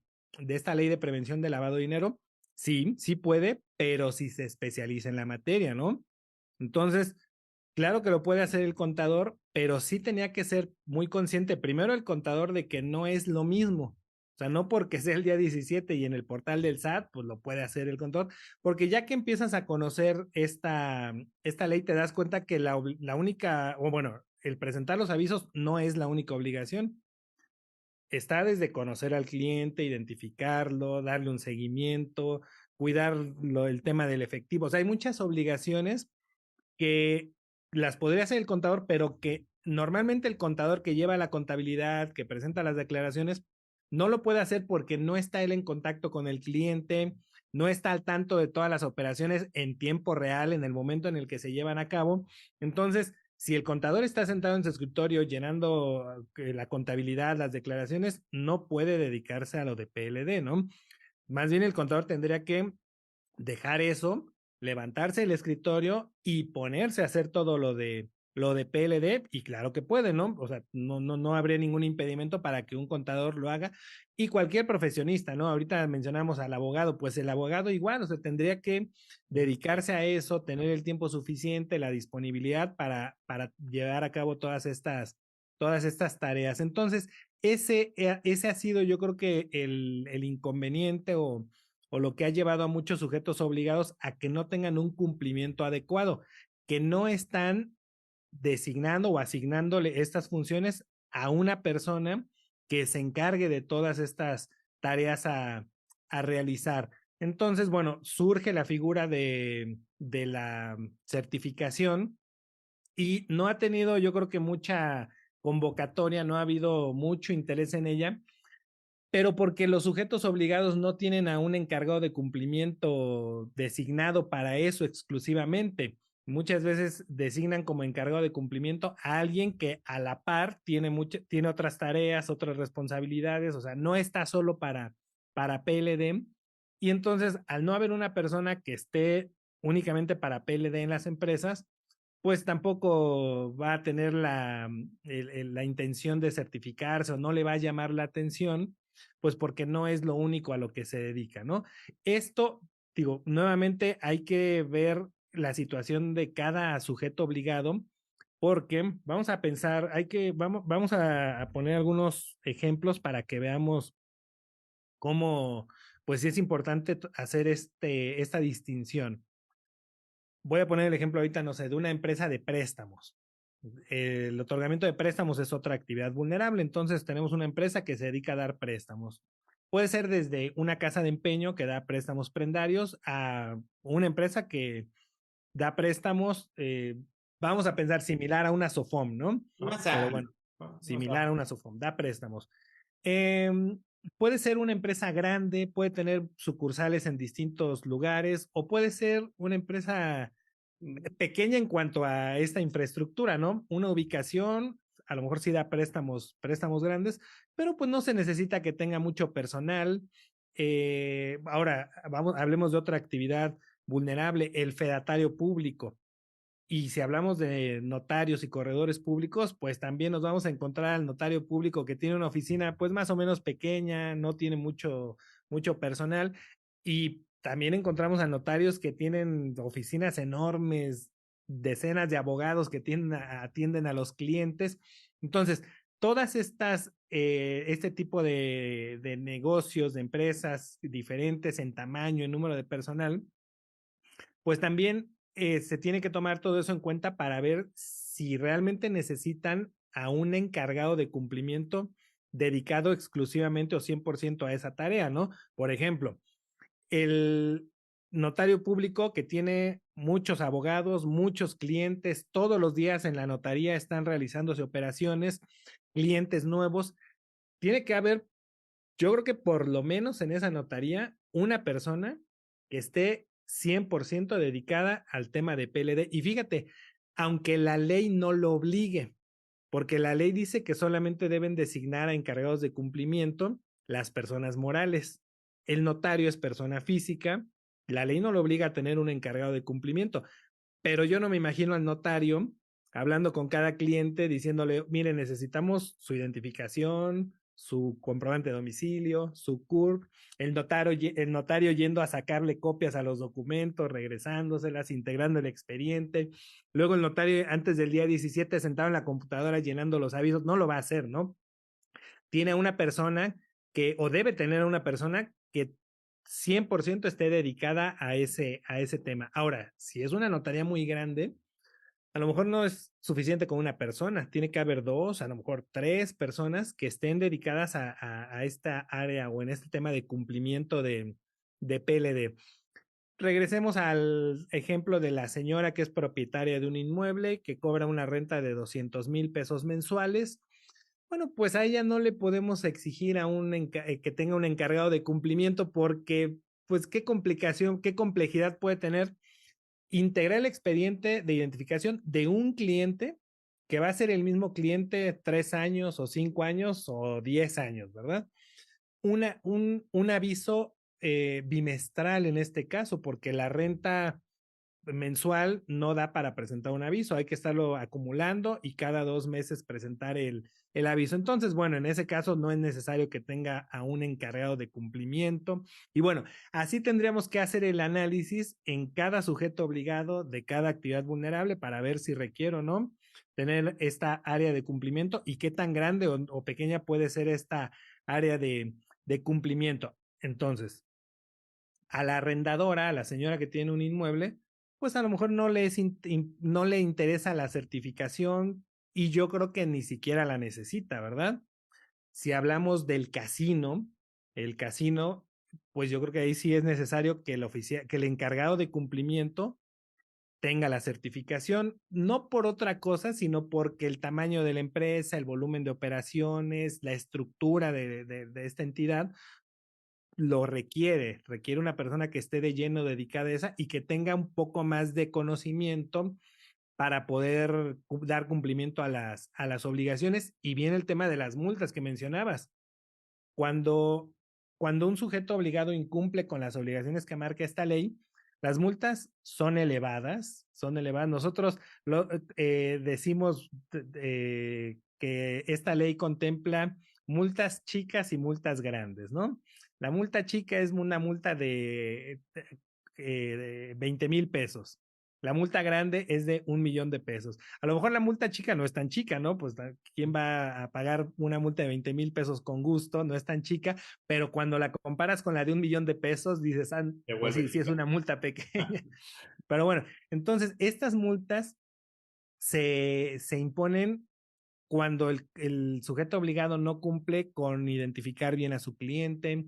esta ley de prevención de lavado de dinero. Sí, sí puede, pero si se especializa en la materia, ¿no? Entonces, claro que lo puede hacer el contador, pero sí tenía que ser muy consciente primero el contador de que no es lo mismo. O sea, no porque sea el día 17 y en el portal del SAT, pues lo puede hacer el contador, porque ya que empiezas a conocer esta ley, te das cuenta que la única, o bueno, el presentar los avisos no es la única obligación. Está desde conocer al cliente, identificarlo, darle un seguimiento, cuidar el tema del efectivo. O sea, hay muchas obligaciones que las podría hacer el contador, pero que normalmente el contador que lleva la contabilidad, que presenta las declaraciones, no lo puede hacer porque no está él en contacto con el cliente, no está al tanto de todas las operaciones en tiempo real, en el momento en el que se llevan a cabo. Entonces, si el contador está sentado en su escritorio llenando la contabilidad, las declaraciones, no puede dedicarse a lo de PLD, ¿no? Más bien el contador tendría que dejar eso, levantarse del escritorio y ponerse a hacer todo lo de PLD, y claro que puede, ¿no? O sea, no habría ningún impedimento para que un contador lo haga, y cualquier profesionista, ¿no? Ahorita mencionamos al abogado, pues el abogado igual, o sea, tendría que dedicarse a eso, tener el tiempo suficiente, la disponibilidad para llevar a cabo todas estas tareas. Entonces, ese ha sido yo creo que el inconveniente o lo que ha llevado a muchos sujetos obligados a que no tengan un cumplimiento adecuado, que no están designando o asignándole estas funciones a una persona que se encargue de todas estas tareas a realizar. Entonces, bueno, surge la figura de la certificación y no ha tenido, yo creo que mucha convocatoria, no ha habido mucho interés en ella, pero porque los sujetos obligados no tienen a un encargado de cumplimiento designado para eso exclusivamente. Muchas veces designan como encargado de cumplimiento a alguien que a la par tiene otras tareas, otras responsabilidades, o sea, no está solo para PLD. Y entonces, al no haber una persona que esté únicamente para PLD en las empresas, pues tampoco va a tener la intención de certificarse o no le va a llamar la atención, pues porque no es lo único a lo que se dedica, ¿no? Esto, digo, nuevamente hay que ver la situación de cada sujeto obligado, porque vamos a pensar, vamos a poner algunos ejemplos para que veamos cómo, pues sí es importante hacer esta distinción. Voy a poner el ejemplo ahorita, no sé, de una empresa de préstamos. El otorgamiento de préstamos es otra actividad vulnerable, entonces tenemos una empresa que se dedica a dar préstamos. Puede ser desde una casa de empeño que da préstamos prendarios a una empresa que da préstamos, vamos a pensar similar a una SOFOM, ¿no? Pero bueno, similar a una SOFOM, da préstamos. Eh, Puede ser una empresa grande, puede tener sucursales en distintos lugares o puede ser una empresa pequeña en cuanto a esta infraestructura, ¿no? Una ubicación, a lo mejor sí da préstamos grandes, pero pues no se necesita que tenga mucho personal. Ahora, hablemos de otra actividad vulnerable, el fedatario público. Y si hablamos de notarios y corredores públicos, pues también nos vamos a encontrar al notario público que tiene una oficina pues más o menos pequeña, no tiene mucho personal. Y también encontramos a notarios que tienen oficinas enormes, decenas de abogados que atienden a los clientes. Entonces, todas este tipo de negocios, de empresas diferentes en tamaño, en número de personal, pues también se tiene que tomar todo eso en cuenta para ver si realmente necesitan a un encargado de cumplimiento dedicado exclusivamente o 100% a esa tarea, ¿no? Por ejemplo, el notario público que tiene muchos abogados, muchos clientes, todos los días en la notaría están realizándose operaciones, clientes nuevos, tiene que haber, yo creo que por lo menos en esa notaría, una persona que esté 100% dedicada al tema de PLD. Y fíjate, aunque la ley no lo obligue, porque la ley dice que solamente deben designar a encargados de cumplimiento las personas morales. El notario es persona física, la ley no lo obliga a tener un encargado de cumplimiento, pero yo no me imagino al notario hablando con cada cliente diciéndole, mire, necesitamos su identificación, su comprobante de domicilio, su CURP, el notario yendo a sacarle copias a los documentos, regresándoselas, integrando el expediente. Luego el notario antes del día 17 sentado en la computadora llenando los avisos, no lo va a hacer, ¿no? Tiene a una persona o debe tener a una persona que 100% esté dedicada a ese tema. Ahora, si es una notaría muy grande, a lo mejor no es suficiente con una persona, tiene que haber dos, a lo mejor tres personas que estén dedicadas a esta área o en este tema de cumplimiento de PLD. Regresemos al ejemplo de la señora que es propietaria de un inmueble que cobra una renta de 200,000 pesos mensuales. Bueno, pues a ella no le podemos exigir que tenga un encargado de cumplimiento porque, pues, qué complicación, qué complejidad puede tener integrar el expediente de identificación de un cliente que va a ser el mismo cliente 3 años o 5 años o 10 años, ¿verdad? Un aviso bimestral en este caso, porque la renta mensual no da para presentar un aviso, hay que estarlo acumulando y cada 2 meses presentar el aviso. Entonces, bueno, en ese caso no es necesario que tenga a un encargado de cumplimiento. Y bueno, así tendríamos que hacer el análisis en cada sujeto obligado de cada actividad vulnerable para ver si requiere o no tener esta área de cumplimiento y qué tan grande o pequeña puede ser esta área de cumplimiento. Entonces, a la arrendadora, a la señora que tiene un inmueble, pues a lo mejor no le interesa la certificación y yo creo que ni siquiera la necesita, ¿verdad? Si hablamos del casino, el casino, pues yo creo que ahí sí es necesario que el encargado de cumplimiento tenga la certificación, no por otra cosa, sino porque el tamaño de la empresa, el volumen de operaciones, la estructura de esta entidad lo requiere una persona que esté de lleno dedicada a esa y que tenga un poco más de conocimiento para poder dar cumplimiento a las obligaciones. Y viene el tema de las multas que mencionabas. Cuando un sujeto obligado incumple con las obligaciones que marca esta ley, las multas son elevadas, Nosotros decimos que esta ley contempla multas chicas y multas grandes, ¿no? La multa chica es una multa de 20,000 pesos. La multa grande es de 1,000,000 de pesos. A lo mejor la multa chica no es tan chica, ¿no? Pues, ¿quién va a pagar una multa de 20,000 pesos con gusto? No es tan chica, pero cuando la comparas con la de 1,000,000 de pesos, dices, pues sí es una multa pequeña. Pero bueno, entonces, estas multas se imponen cuando el sujeto obligado no cumple con identificar bien a su cliente,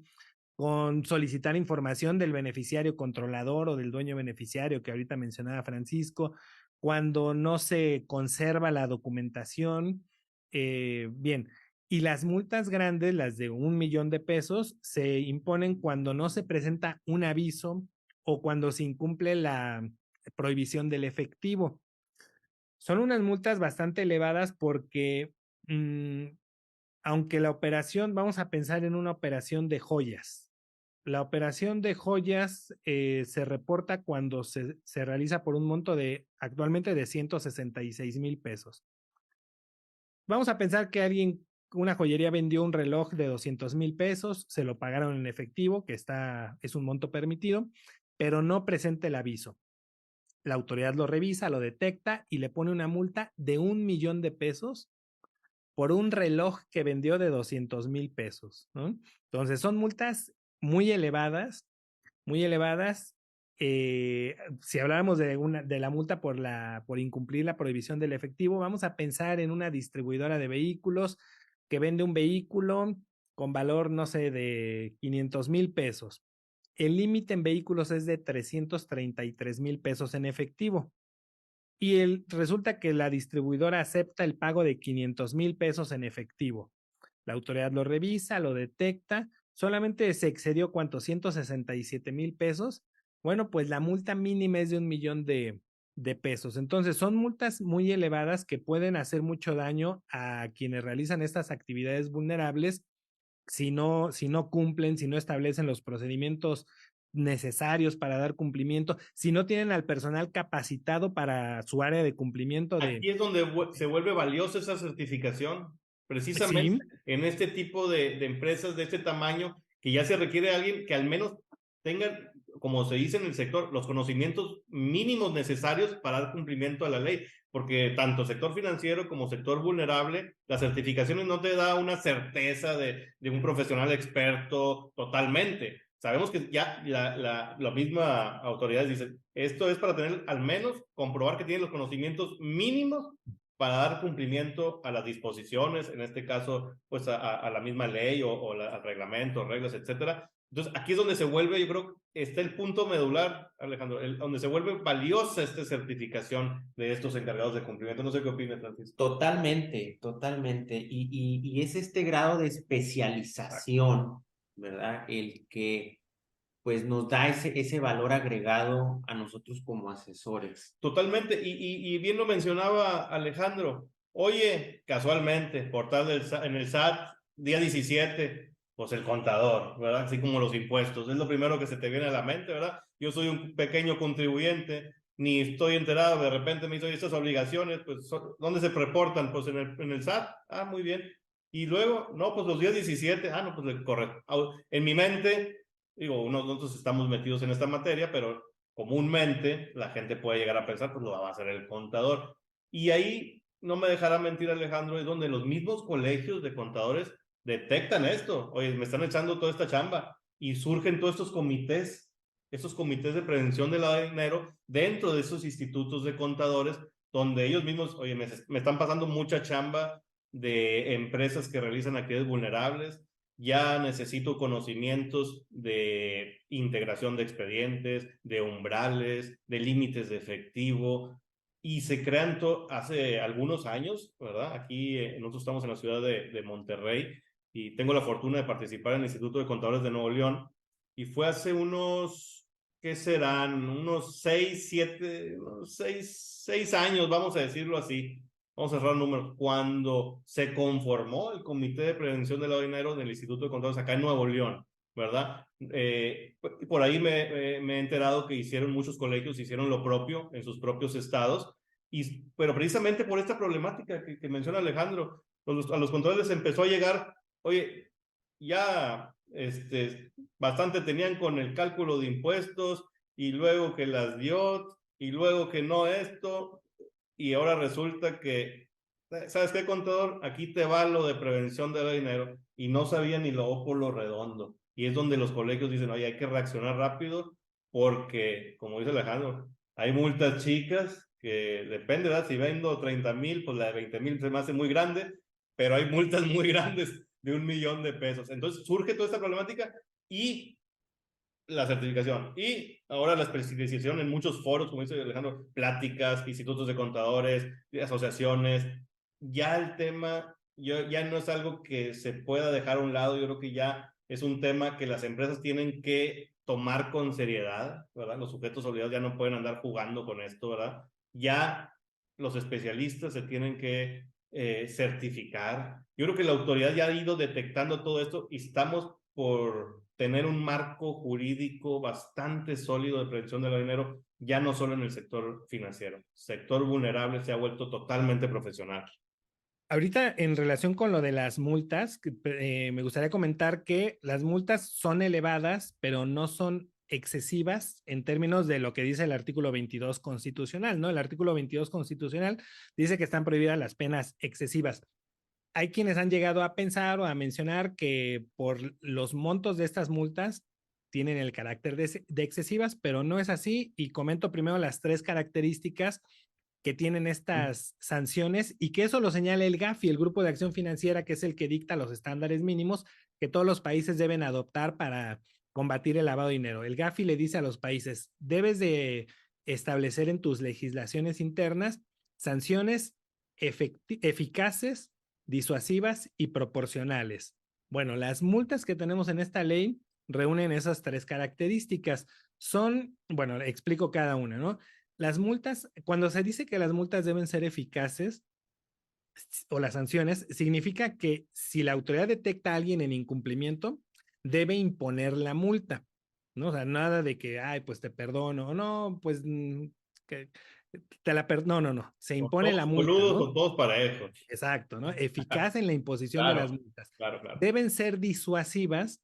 con solicitar información del beneficiario controlador o del dueño beneficiario que ahorita mencionaba Francisco, cuando no se conserva la documentación. Bien, y las multas grandes, las de 1,000,000 de pesos, se imponen cuando no se presenta un aviso o cuando se incumple la prohibición del efectivo. Son unas multas bastante elevadas porque aunque la operación, vamos a pensar en una operación de joyas. La operación de joyas se reporta cuando se realiza por un monto actualmente de 166,000 pesos. Vamos a pensar que una joyería vendió un reloj de 200,000 pesos, se lo pagaron en efectivo, que es un monto permitido, pero no presenta el aviso. La autoridad lo revisa, lo detecta y le pone una multa de 1,000,000 de pesos por un reloj que vendió de 200,000 pesos, ¿no? Entonces son multas muy elevadas, muy elevadas. Si habláramos de la multa por incumplir la prohibición del efectivo, vamos a pensar en una distribuidora de vehículos que vende un vehículo con valor, no sé, de 500,000 pesos. El límite en vehículos es de 333,000 pesos en efectivo. Y resulta que la distribuidora acepta el pago de 500,000 pesos en efectivo. La autoridad lo revisa, lo detecta, solamente se excedió, ¿cuánto? 167,000 pesos. Bueno, pues la multa mínima es de 1,000,000 de pesos. Entonces, son multas muy elevadas que pueden hacer mucho daño a quienes realizan estas actividades vulnerables si no cumplen, si no establecen los procedimientos necesarios para dar cumplimiento, si no tienen al personal capacitado para su área de cumplimiento. Aquí es donde se vuelve valiosa esa certificación, precisamente Sí, en este tipo de empresas de este tamaño, que ya se requiere a alguien que al menos tenga, como se dice en el sector, los conocimientos mínimos necesarios para dar cumplimiento a la ley, porque tanto sector financiero como sector vulnerable, las certificaciones no te da una certeza de un profesional experto totalmente. Sabemos que ya la misma autoridad dice, esto es para tener, al menos, comprobar que tienen los conocimientos mínimos para dar cumplimiento a las disposiciones, en este caso, pues a la misma ley o al reglamento, reglas, etcétera. Entonces, aquí es donde se vuelve, yo creo, está el punto medular, Alejandro, donde se vuelve valiosa esta certificación de estos encargados de cumplimiento. No sé qué opinas, Francisco. Totalmente, totalmente. Y es este grado de especialización, ¿verdad? El que pues nos da ese valor agregado a nosotros como asesores. Totalmente, y bien lo mencionaba Alejandro. Oye, casualmente, portal en el SAT, día 17, pues el contador, ¿verdad? Así como los impuestos, es lo primero que se te viene a la mente, ¿verdad? Yo soy un pequeño contribuyente, ni estoy enterado, de repente me hizo estas obligaciones, pues, ¿dónde se reportan? Pues en el SAT, muy bien. Y luego, no, pues los días 17, no, pues correcto. En mi mente, digo, nosotros estamos metidos en esta materia, pero comúnmente la gente puede llegar a pensar, pues lo va a hacer el contador. Y ahí, no me dejará mentir Alejandro, es donde los mismos colegios de contadores detectan esto. Oye, me están echando toda esta chamba y surgen todos estos comités de prevención del lavado de dinero dentro de esos institutos de contadores, donde ellos mismos, oye, me están pasando mucha chamba de empresas que realizan actividades vulnerables, ya necesito conocimientos de integración de expedientes, de umbrales, de límites de efectivo, y se crean hace algunos años, ¿verdad? Aquí nosotros estamos en la ciudad de Monterrey y tengo la fortuna de participar en el Instituto de Contadores de Nuevo León, y fue hace unos, ¿qué serán? Unos 6 años, vamos a decirlo así. Vamos a cerrar números, cuando se conformó el Comité de Prevención del Lavado de Dinero del Instituto de Contadores acá en Nuevo León, ¿verdad? Por ahí me he enterado que hicieron muchos colegios, hicieron lo propio en sus propios estados, pero precisamente por esta problemática que menciona Alejandro, a los contadores les empezó a llegar, oye, ya bastante tenían con el cálculo de impuestos, y luego que las dio, y luego que no esto, y ahora resulta que, ¿sabes qué, contador? Aquí te va lo de prevención de dinero, y no sabía ni lo O por lo redondo. Y es donde los colegios dicen, oye, hay que reaccionar rápido, porque, como dice Alejandro, hay multas chicas que depende, ¿verdad? Si vendo 30,000, pues la de 20,000 se me hace muy grande, pero hay multas muy grandes de 1,000,000 de pesos. Entonces surge toda esta problemática, y la certificación. Y ahora la especialización en muchos foros, como dice Alejandro, pláticas, institutos de contadores, de asociaciones. Ya el tema ya no es algo que se pueda dejar a un lado. Yo creo que ya es un tema que las empresas tienen que tomar con seriedad, ¿verdad? Los sujetos obligados ya no pueden andar jugando con esto, ¿verdad? Ya los especialistas se tienen que certificar. Yo creo que la autoridad ya ha ido detectando todo esto, y estamos por tener un marco jurídico bastante sólido de prevención del dinero, ya no solo en el sector financiero. El sector vulnerable se ha vuelto totalmente profesional. Ahorita, en relación con lo de las multas, me gustaría comentar que las multas son elevadas, pero no son excesivas en términos de lo que dice el artículo 22 constitucional, ¿no? El artículo 22 constitucional dice que están prohibidas las penas excesivas. Hay quienes han llegado a pensar o a mencionar que por los montos de estas multas tienen el carácter de excesivas, pero no es así. Y comento primero las 3 características que tienen estas sanciones, y que eso lo señala el GAFI, el Grupo de Acción Financiera, que es el que dicta los estándares mínimos que todos los países deben adoptar para combatir el lavado de dinero. El GAFI le dice a los países, debes de establecer en tus legislaciones internas sanciones eficaces, disuasivas y proporcionales. Bueno, las multas que tenemos en esta ley reúnen esas 3 características. Son, bueno, explico cada una, ¿no? Las multas, cuando se dice que las multas deben ser eficaces o las sanciones, significa que si la autoridad detecta a alguien en incumplimiento, debe imponer la multa, ¿no? O sea, nada de que, ay, pues te perdono, o no, pues que te la perdono, no, se Con impone la todos multa, boludos, ¿no? con todos parejos. Exacto, ¿no? Eficaz en la imposición de las Claro, multas. claro, claro. Deben ser disuasivas.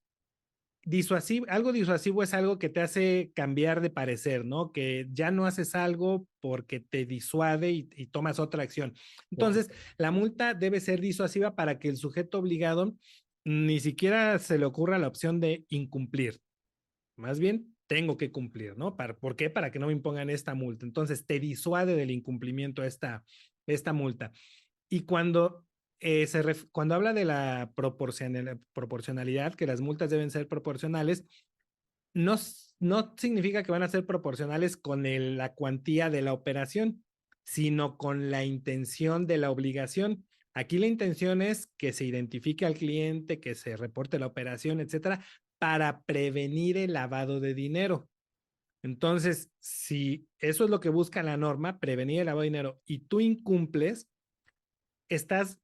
Algo disuasivo es algo que te hace cambiar de parecer, ¿no? Que ya no haces algo porque te disuade y tomas otra acción. Entonces, la multa debe ser disuasiva para que el sujeto obligado ni siquiera se le ocurra la opción de incumplir. Más bien, tengo que cumplir, ¿no? ¿Por qué? Para que no me impongan esta multa. Entonces, te disuade del incumplimiento esta multa. Y cuando habla de la proporcionalidad, que las multas deben ser proporcionales, no, no significa que van a ser proporcionales con la cuantía de la operación, sino con la intención de la obligación. Aquí la intención es que se identifique al cliente, que se reporte la operación, etcétera, para prevenir el lavado de dinero. Entonces, si eso es lo que busca la norma, prevenir el lavado de dinero, y tú incumples, estás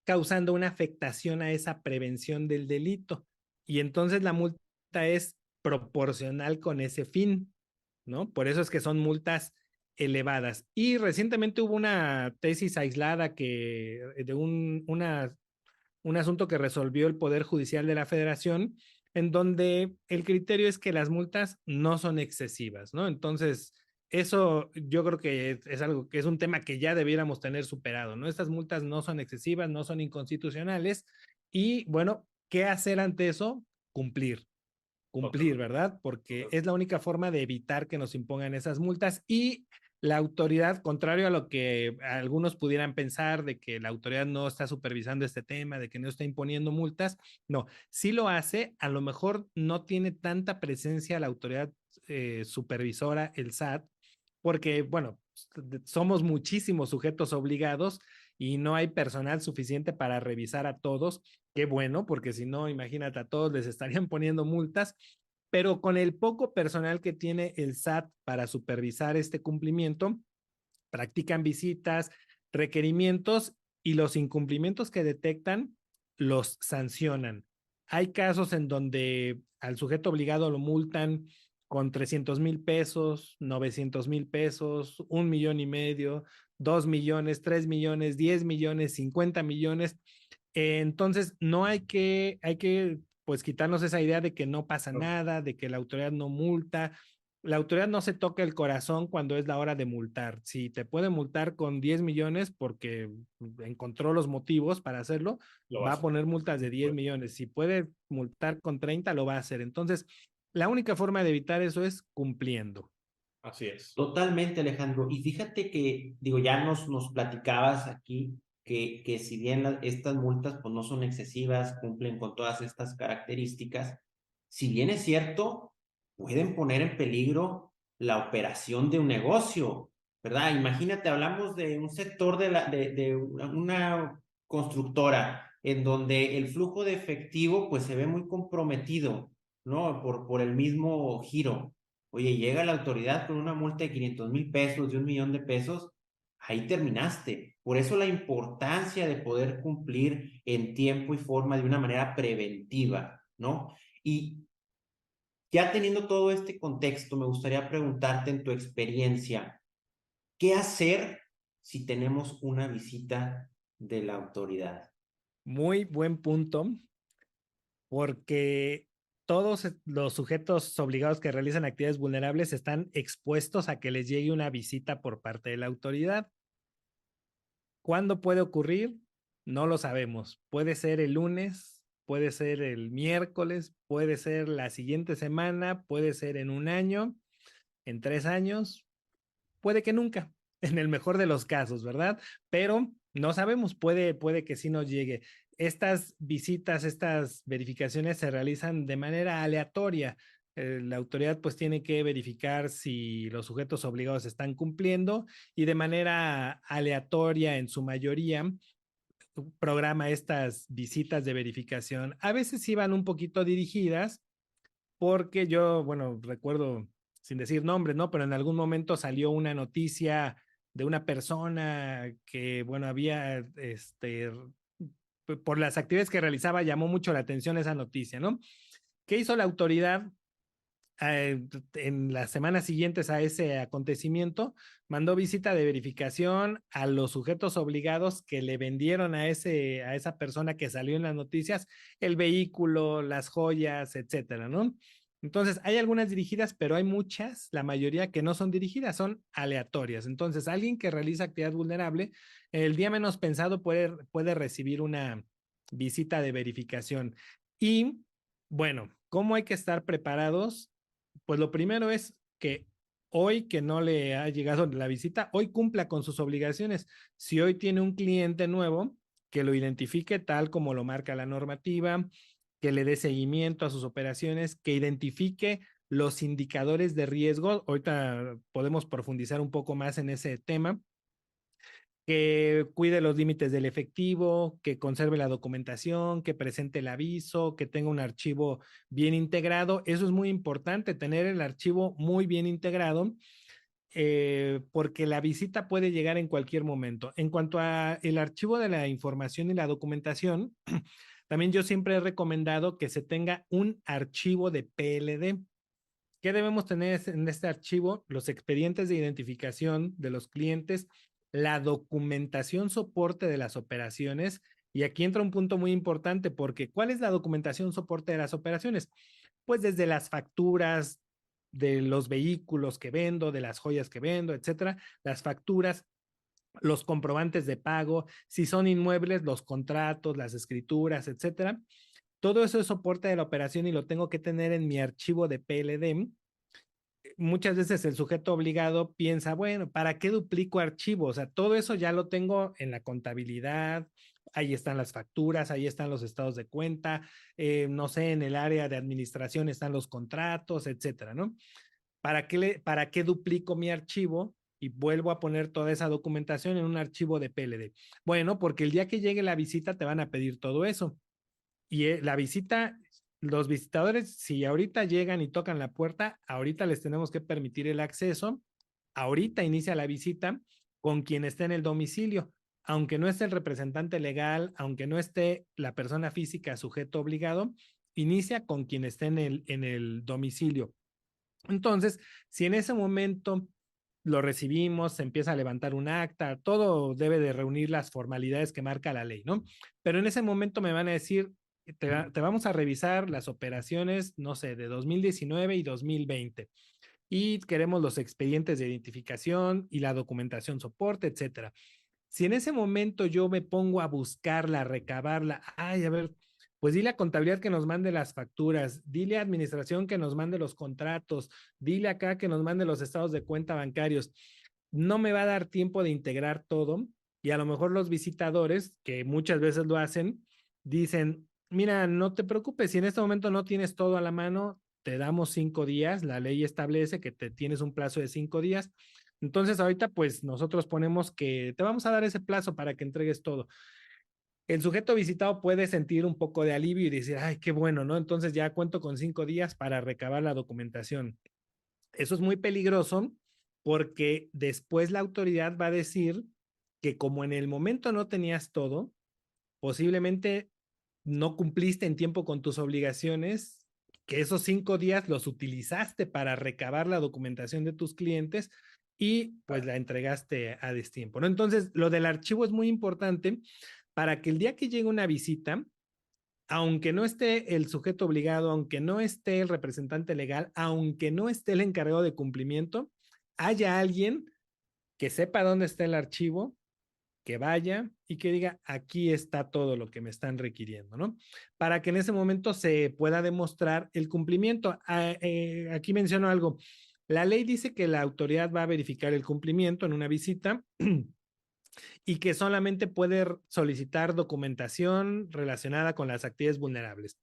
causando una afectación a esa prevención del delito. Y entonces la multa es proporcional con ese fin, ¿no? Por eso es que son multas elevadas. Y recientemente hubo una tesis aislada de un asunto que resolvió el Poder Judicial de la Federación, en donde el criterio es que las multas no son excesivas, ¿no? Entonces, eso yo creo que es algo que es un tema que ya debiéramos tener superado, ¿no? Estas multas no son excesivas, no son inconstitucionales, y bueno, ¿qué hacer ante eso? Cumplir. cumplir, ¿verdad? Porque es la única forma de evitar que nos impongan esas multas y la autoridad, contrario a lo que algunos pudieran pensar de que la autoridad no está supervisando este tema, de que no está imponiendo multas, no, sí lo hace, a lo mejor no tiene tanta presencia la autoridad supervisora, el SAT, porque, bueno, somos muchísimos sujetos obligados y no hay personal suficiente para revisar a todos. Qué bueno, porque si no, imagínate, a todos les estarían poniendo multas, pero con el poco personal que tiene el SAT para supervisar este cumplimiento, practican visitas, requerimientos y los incumplimientos que detectan los sancionan. Hay casos en donde al sujeto obligado lo multan con 300,000 pesos, 900,000 pesos, 1,500,000, 2 millones, 3 millones, 10 millones, 50 millones. Entonces, no hay que pues quitarnos esa idea de que no pasa nada, de que la autoridad no multa. La autoridad no se toca el corazón cuando es la hora de multar. Si te puede multar con 10 millones porque encontró los motivos para hacerlo, va a poner multas de 10 millones. Si puede multar con 30, lo va a hacer. Entonces, la única forma de evitar eso es cumpliendo. Así es. Totalmente, Alejandro. Y fíjate que, digo, ya nos platicabas aquí que si bien estas multas pues no son excesivas, cumplen con todas estas características, si bien es cierto, pueden poner en peligro la operación de un negocio, ¿verdad? Imagínate, hablamos de un sector de una constructora en donde el flujo de efectivo pues se ve muy comprometido, ¿no? Por el mismo giro. Oye, llega la autoridad con una multa de 500,000 pesos, de 1,000,000 de pesos, ahí terminaste. Por eso la importancia de poder cumplir en tiempo y forma de una manera preventiva, ¿no? Y ya teniendo todo este contexto, me gustaría preguntarte en tu experiencia, ¿qué hacer si tenemos una visita de la autoridad? Muy buen punto, porque todos los sujetos obligados que realizan actividades vulnerables están expuestos a que les llegue una visita por parte de la autoridad. ¿Cuándo puede ocurrir? No lo sabemos. Puede ser el lunes, puede ser el miércoles, puede ser la siguiente semana, puede ser en un año, en 3 años, puede que nunca, en el mejor de los casos, ¿verdad? Pero no sabemos, puede que sí nos llegue. Estas visitas, estas verificaciones se realizan de manera aleatoria. La autoridad pues tiene que verificar si los sujetos obligados están cumpliendo y de manera aleatoria en su mayoría programa estas visitas de verificación. A veces iban un poquito dirigidas porque yo, bueno, recuerdo, sin decir nombres, ¿no? Pero en algún momento salió una noticia de una persona que, bueno, había, por las actividades que realizaba, llamó mucho la atención esa noticia, ¿no? ¿Qué hizo la autoridad? En las semanas siguientes a ese acontecimiento, mandó visita de verificación a los sujetos obligados que le vendieron a esa persona que salió en las noticias el vehículo, las joyas, etcétera, ¿no? Entonces, hay algunas dirigidas, pero hay muchas, la mayoría que no son dirigidas, son aleatorias. Entonces, alguien que realiza actividad vulnerable, el día menos pensado puede recibir una visita de verificación. Y, bueno, ¿cómo hay que estar preparados? Pues lo primero es que hoy que no le ha llegado la visita, hoy cumpla con sus obligaciones. Si hoy tiene un cliente nuevo, que lo identifique tal como lo marca la normativa, que le dé seguimiento a sus operaciones, que identifique los indicadores de riesgo. Ahorita podemos profundizar un poco más en ese tema, que cuide los límites del efectivo, que conserve la documentación, que presente el aviso, que tenga un archivo bien integrado. Eso es muy importante, tener el archivo muy bien integrado, porque la visita puede llegar en cualquier momento. En cuanto a el archivo de la información y la documentación, también yo siempre he recomendado que se tenga un archivo de PLD. ¿Qué debemos tener en este archivo? Los expedientes de identificación de los clientes, la documentación soporte de las operaciones. Y aquí entra un punto muy importante porque ¿cuál es la documentación soporte de las operaciones? Pues desde las facturas de los vehículos que vendo, de las joyas que vendo, etcétera, las facturas, los comprobantes de pago, si son inmuebles, los contratos, las escrituras, etcétera. todo eso es soporte de la operación y lo tengo que tener en mi archivo de PLD. Muchas veces el sujeto obligado piensa, bueno, ¿para qué duplico archivos? O sea, todo eso ya lo tengo en la contabilidad, ahí están las facturas, ahí están los estados de cuenta, no sé, en el área de administración están los contratos, etcétera, ¿no? ¿Para qué duplico mi archivo y vuelvo a poner toda esa documentación en un archivo de PLD? Bueno, porque el día que llegue la visita te van a pedir todo eso. Y la visita, los visitadores, si ahorita llegan y tocan la puerta, ahorita les tenemos que permitir el acceso, ahorita inicia la visita con quien esté en el domicilio, aunque no esté el representante legal, aunque no esté la persona física sujeto obligado, inicia con quien esté en el domicilio. Entonces, si en ese momento lo recibimos, se empieza a levantar un acta, todo debe de reunir las formalidades que marca la ley, ¿no? Pero en ese momento me van a decir, te vamos a revisar las operaciones, no sé, de 2019 y 2020 y queremos los expedientes de identificación y la documentación soporte, etcétera. Si en ese momento yo me pongo a buscarla, a recabarla, ay, a ver, pues dile a contabilidad que nos mande las facturas, dile a administración que nos mande los contratos, dile acá que nos mande los estados de cuenta bancarios. No me va a dar tiempo de integrar todo y a lo mejor los visitadores, que muchas veces lo hacen, dicen, mira, no te preocupes, si en este momento no tienes todo a la mano, te damos 5 días, la ley establece que te tienes un plazo de 5 días. Entonces ahorita pues nosotros ponemos que te vamos a dar ese plazo para que entregues todo. El sujeto visitado puede sentir un poco de alivio y decir, ay, qué bueno, ¿no? Entonces ya cuento con 5 días para recabar la documentación. Eso es muy peligroso porque después la autoridad va a decir que como en el momento no tenías todo, posiblemente no cumpliste en tiempo con tus obligaciones, que esos 5 días los utilizaste para recabar la documentación de tus clientes y pues la entregaste a destiempo, ¿no? Entonces, lo del archivo es muy importante para que el día que llegue una visita, aunque no esté el sujeto obligado, aunque no esté el representante legal, aunque no esté el encargado de cumplimiento, haya alguien que sepa dónde está el archivo, que vaya y que diga, aquí está todo lo que me están requiriendo, ¿no? Para que en ese momento se pueda demostrar el cumplimiento. Aquí menciono algo. La ley dice que la autoridad va a verificar el cumplimiento en una visita y que solamente puede solicitar documentación relacionada con las actividades vulnerables.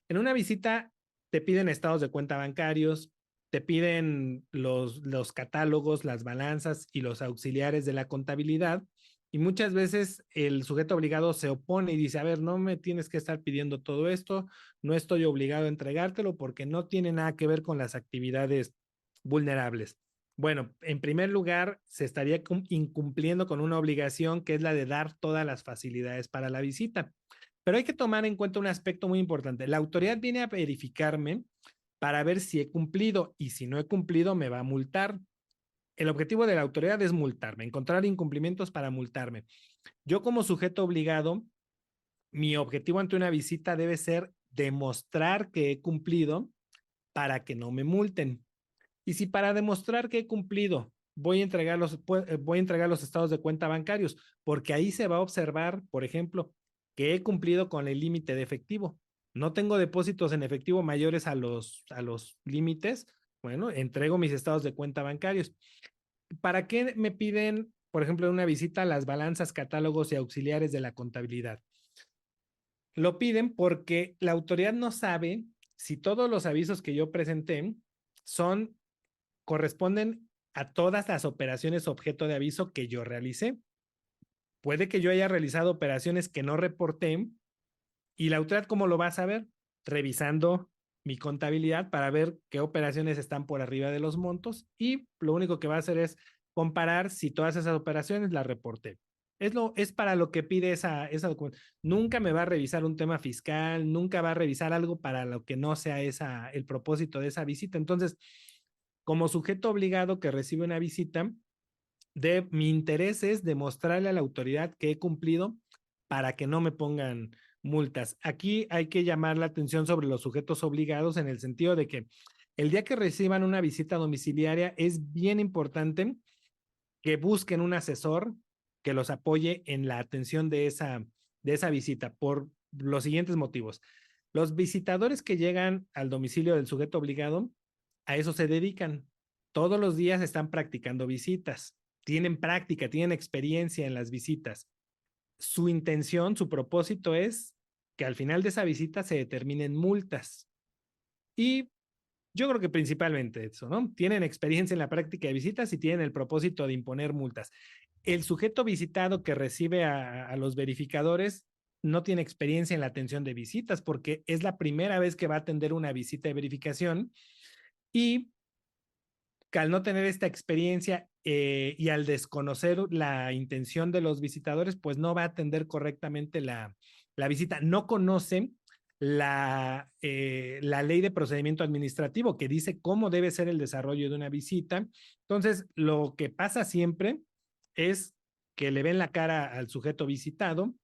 En una visita te piden estados de cuenta bancarios, te piden los catálogos, las balanzas y los auxiliares de la contabilidad. Y muchas veces el sujeto obligado se opone y dice, a ver, no me tienes que estar pidiendo todo esto, no estoy obligado a entregártelo porque no tiene nada que ver con las actividades vulnerables. Bueno, en primer lugar, se estaría incumpliendo con una obligación que es la de dar todas las facilidades para la visita. Pero hay que tomar en cuenta un aspecto muy importante. La autoridad viene a verificarme para ver si he cumplido y si no he cumplido me va a multar. El objetivo de la autoridad es multarme, encontrar incumplimientos para multarme. Yo como sujeto obligado, mi objetivo ante una visita debe ser demostrar que he cumplido para que no me multen. Y si para demostrar que he cumplido voy a entregar los estados de cuenta bancarios, porque ahí se va a observar, por ejemplo, que he cumplido con el límite de efectivo. No tengo depósitos en efectivo mayores a los límites. Bueno, entrego mis estados de cuenta bancarios. ¿Para qué me piden, por ejemplo, en una visita las balanzas, catálogos y auxiliares de la contabilidad? Lo piden porque la autoridad no sabe si todos los avisos que yo presenté corresponden a todas las operaciones objeto de aviso que yo realicé. Puede que yo haya realizado operaciones que no reporté y la autoridad, ¿cómo lo va a saber? Revisando mi contabilidad para ver qué operaciones están por arriba de los montos y lo único que va a hacer es comparar si todas esas operaciones las reporté. Es para lo que pide esa documentación. Nunca me va a revisar un tema fiscal, nunca va a revisar algo para lo que no sea el propósito de esa visita. Entonces, como sujeto obligado que recibe una visita, mi interés es demostrarle a la autoridad que he cumplido para que no me pongan multas. Aquí hay que llamar la atención sobre los sujetos obligados en el sentido de que el día que reciban una visita domiciliaria es bien importante que busquen un asesor que los apoye en la atención de esa visita por los siguientes motivos. Los visitadores que llegan al domicilio del sujeto obligado, a eso se dedican. Todos los días están practicando visitas, tienen práctica, tienen experiencia en las visitas. Su intención, su propósito es que al final de esa visita se determinen multas. Y yo creo que principalmente eso, ¿no? Tienen experiencia en la práctica de visitas y tienen el propósito de imponer multas. El sujeto visitado que recibe a los verificadores no tiene experiencia en la atención de visitas porque es la primera vez que va a atender una visita de verificación y que al no tener esta experiencia y al desconocer la intención de los visitadores, pues no va a atender correctamente la visita. No conoce la ley de procedimiento administrativo que dice cómo debe ser el desarrollo de una visita. Entonces, lo que pasa siempre es que le ven la cara al sujeto visitado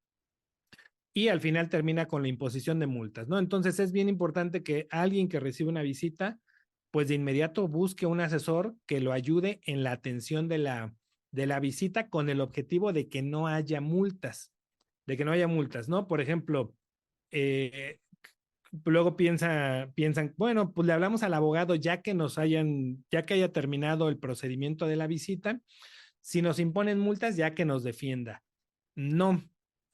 y al final termina con la imposición de multas, ¿no? Entonces, es bien importante que alguien que recibe una visita pues de inmediato busque un asesor que lo ayude en la atención de la visita con el objetivo de que no haya multas, ¿no? Por ejemplo, eh, luego piensan, bueno, pues le hablamos al abogado ya que haya terminado el procedimiento de la visita, si nos imponen multas, ya que nos defienda. No,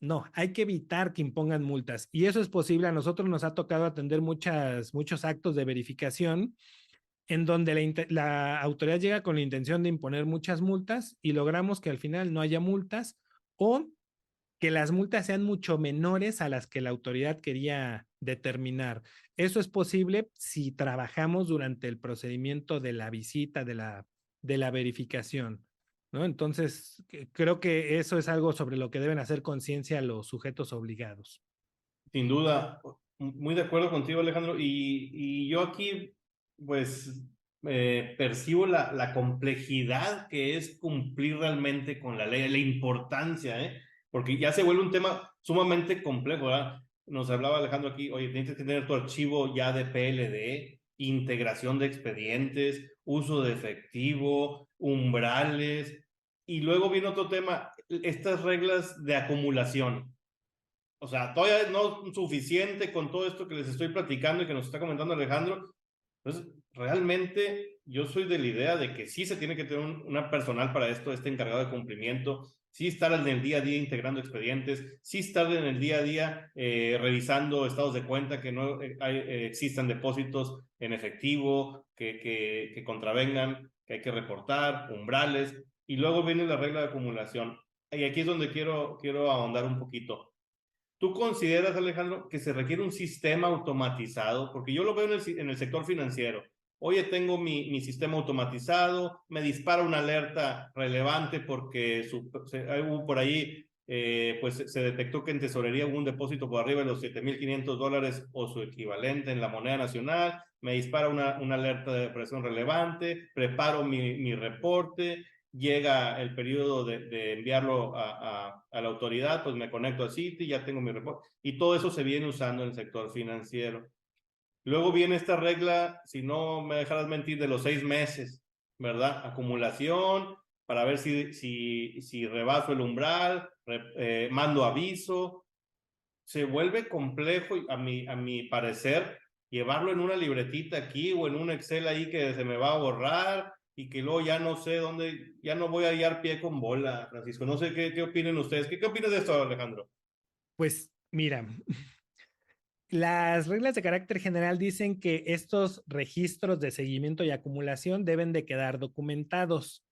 no, hay que evitar que impongan multas y eso es posible. A nosotros nos ha tocado atender muchos actos de verificación en donde la autoridad llega con la intención de imponer muchas multas y logramos que al final no haya multas o que las multas sean mucho menores a las que la autoridad quería determinar. Eso es posible si trabajamos durante el procedimiento de la visita, de la verificación, ¿no? Entonces, creo que eso es algo sobre lo que deben hacer conciencia los sujetos obligados. Sin duda, muy de acuerdo contigo, Alejandro. Y yo aquí, pues, percibo la complejidad que es cumplir realmente con la ley, la importancia, ¿eh? Porque ya se vuelve un tema sumamente complejo, ¿verdad? Nos hablaba Alejandro aquí, oye, tienes que tener tu archivo ya de PLD, integración de expedientes, uso de efectivo, umbrales, y luego viene otro tema, estas reglas de acumulación. O sea, todavía no es suficiente con todo esto que les estoy platicando y que nos está comentando Alejandro. Entonces, realmente yo soy de la idea de que sí se tiene que tener una personal para esto, este encargado de cumplimiento, sí estar en el día a día integrando expedientes, sí estar en el día a día revisando estados de cuenta, que no existan depósitos en efectivo, que contravengan, que hay que reportar, umbrales, y luego viene la regla de acumulación. Y aquí es donde quiero ahondar un poquito. ¿Tú consideras, Alejandro, que se requiere un sistema automatizado? Porque yo lo veo en el sector financiero. Oye, tengo mi sistema automatizado, me dispara una alerta relevante porque hubo por ahí, pues se detectó que en tesorería hubo un depósito por arriba de los $7,500 o su equivalente en la moneda nacional, me dispara una alerta de presión relevante, preparo mi reporte, llega el periodo de enviarlo a la autoridad, pues me conecto a Citi, ya tengo mi reporte, y todo eso se viene usando en el sector financiero. Luego viene esta regla, si no me dejarás mentir, de los 6 meses, ¿verdad? Acumulación, para ver si rebaso el umbral, mando aviso. Se vuelve complejo, a mi parecer, llevarlo en una libretita aquí o en un Excel ahí que se me va a borrar y que luego ya no sé dónde, ya no voy a hallar pie con bola, Francisco. No sé qué opinen ustedes. ¿Qué opinas de esto, Alejandro? Pues mira, las reglas de carácter general dicen que estos registros de seguimiento y acumulación deben de quedar documentados.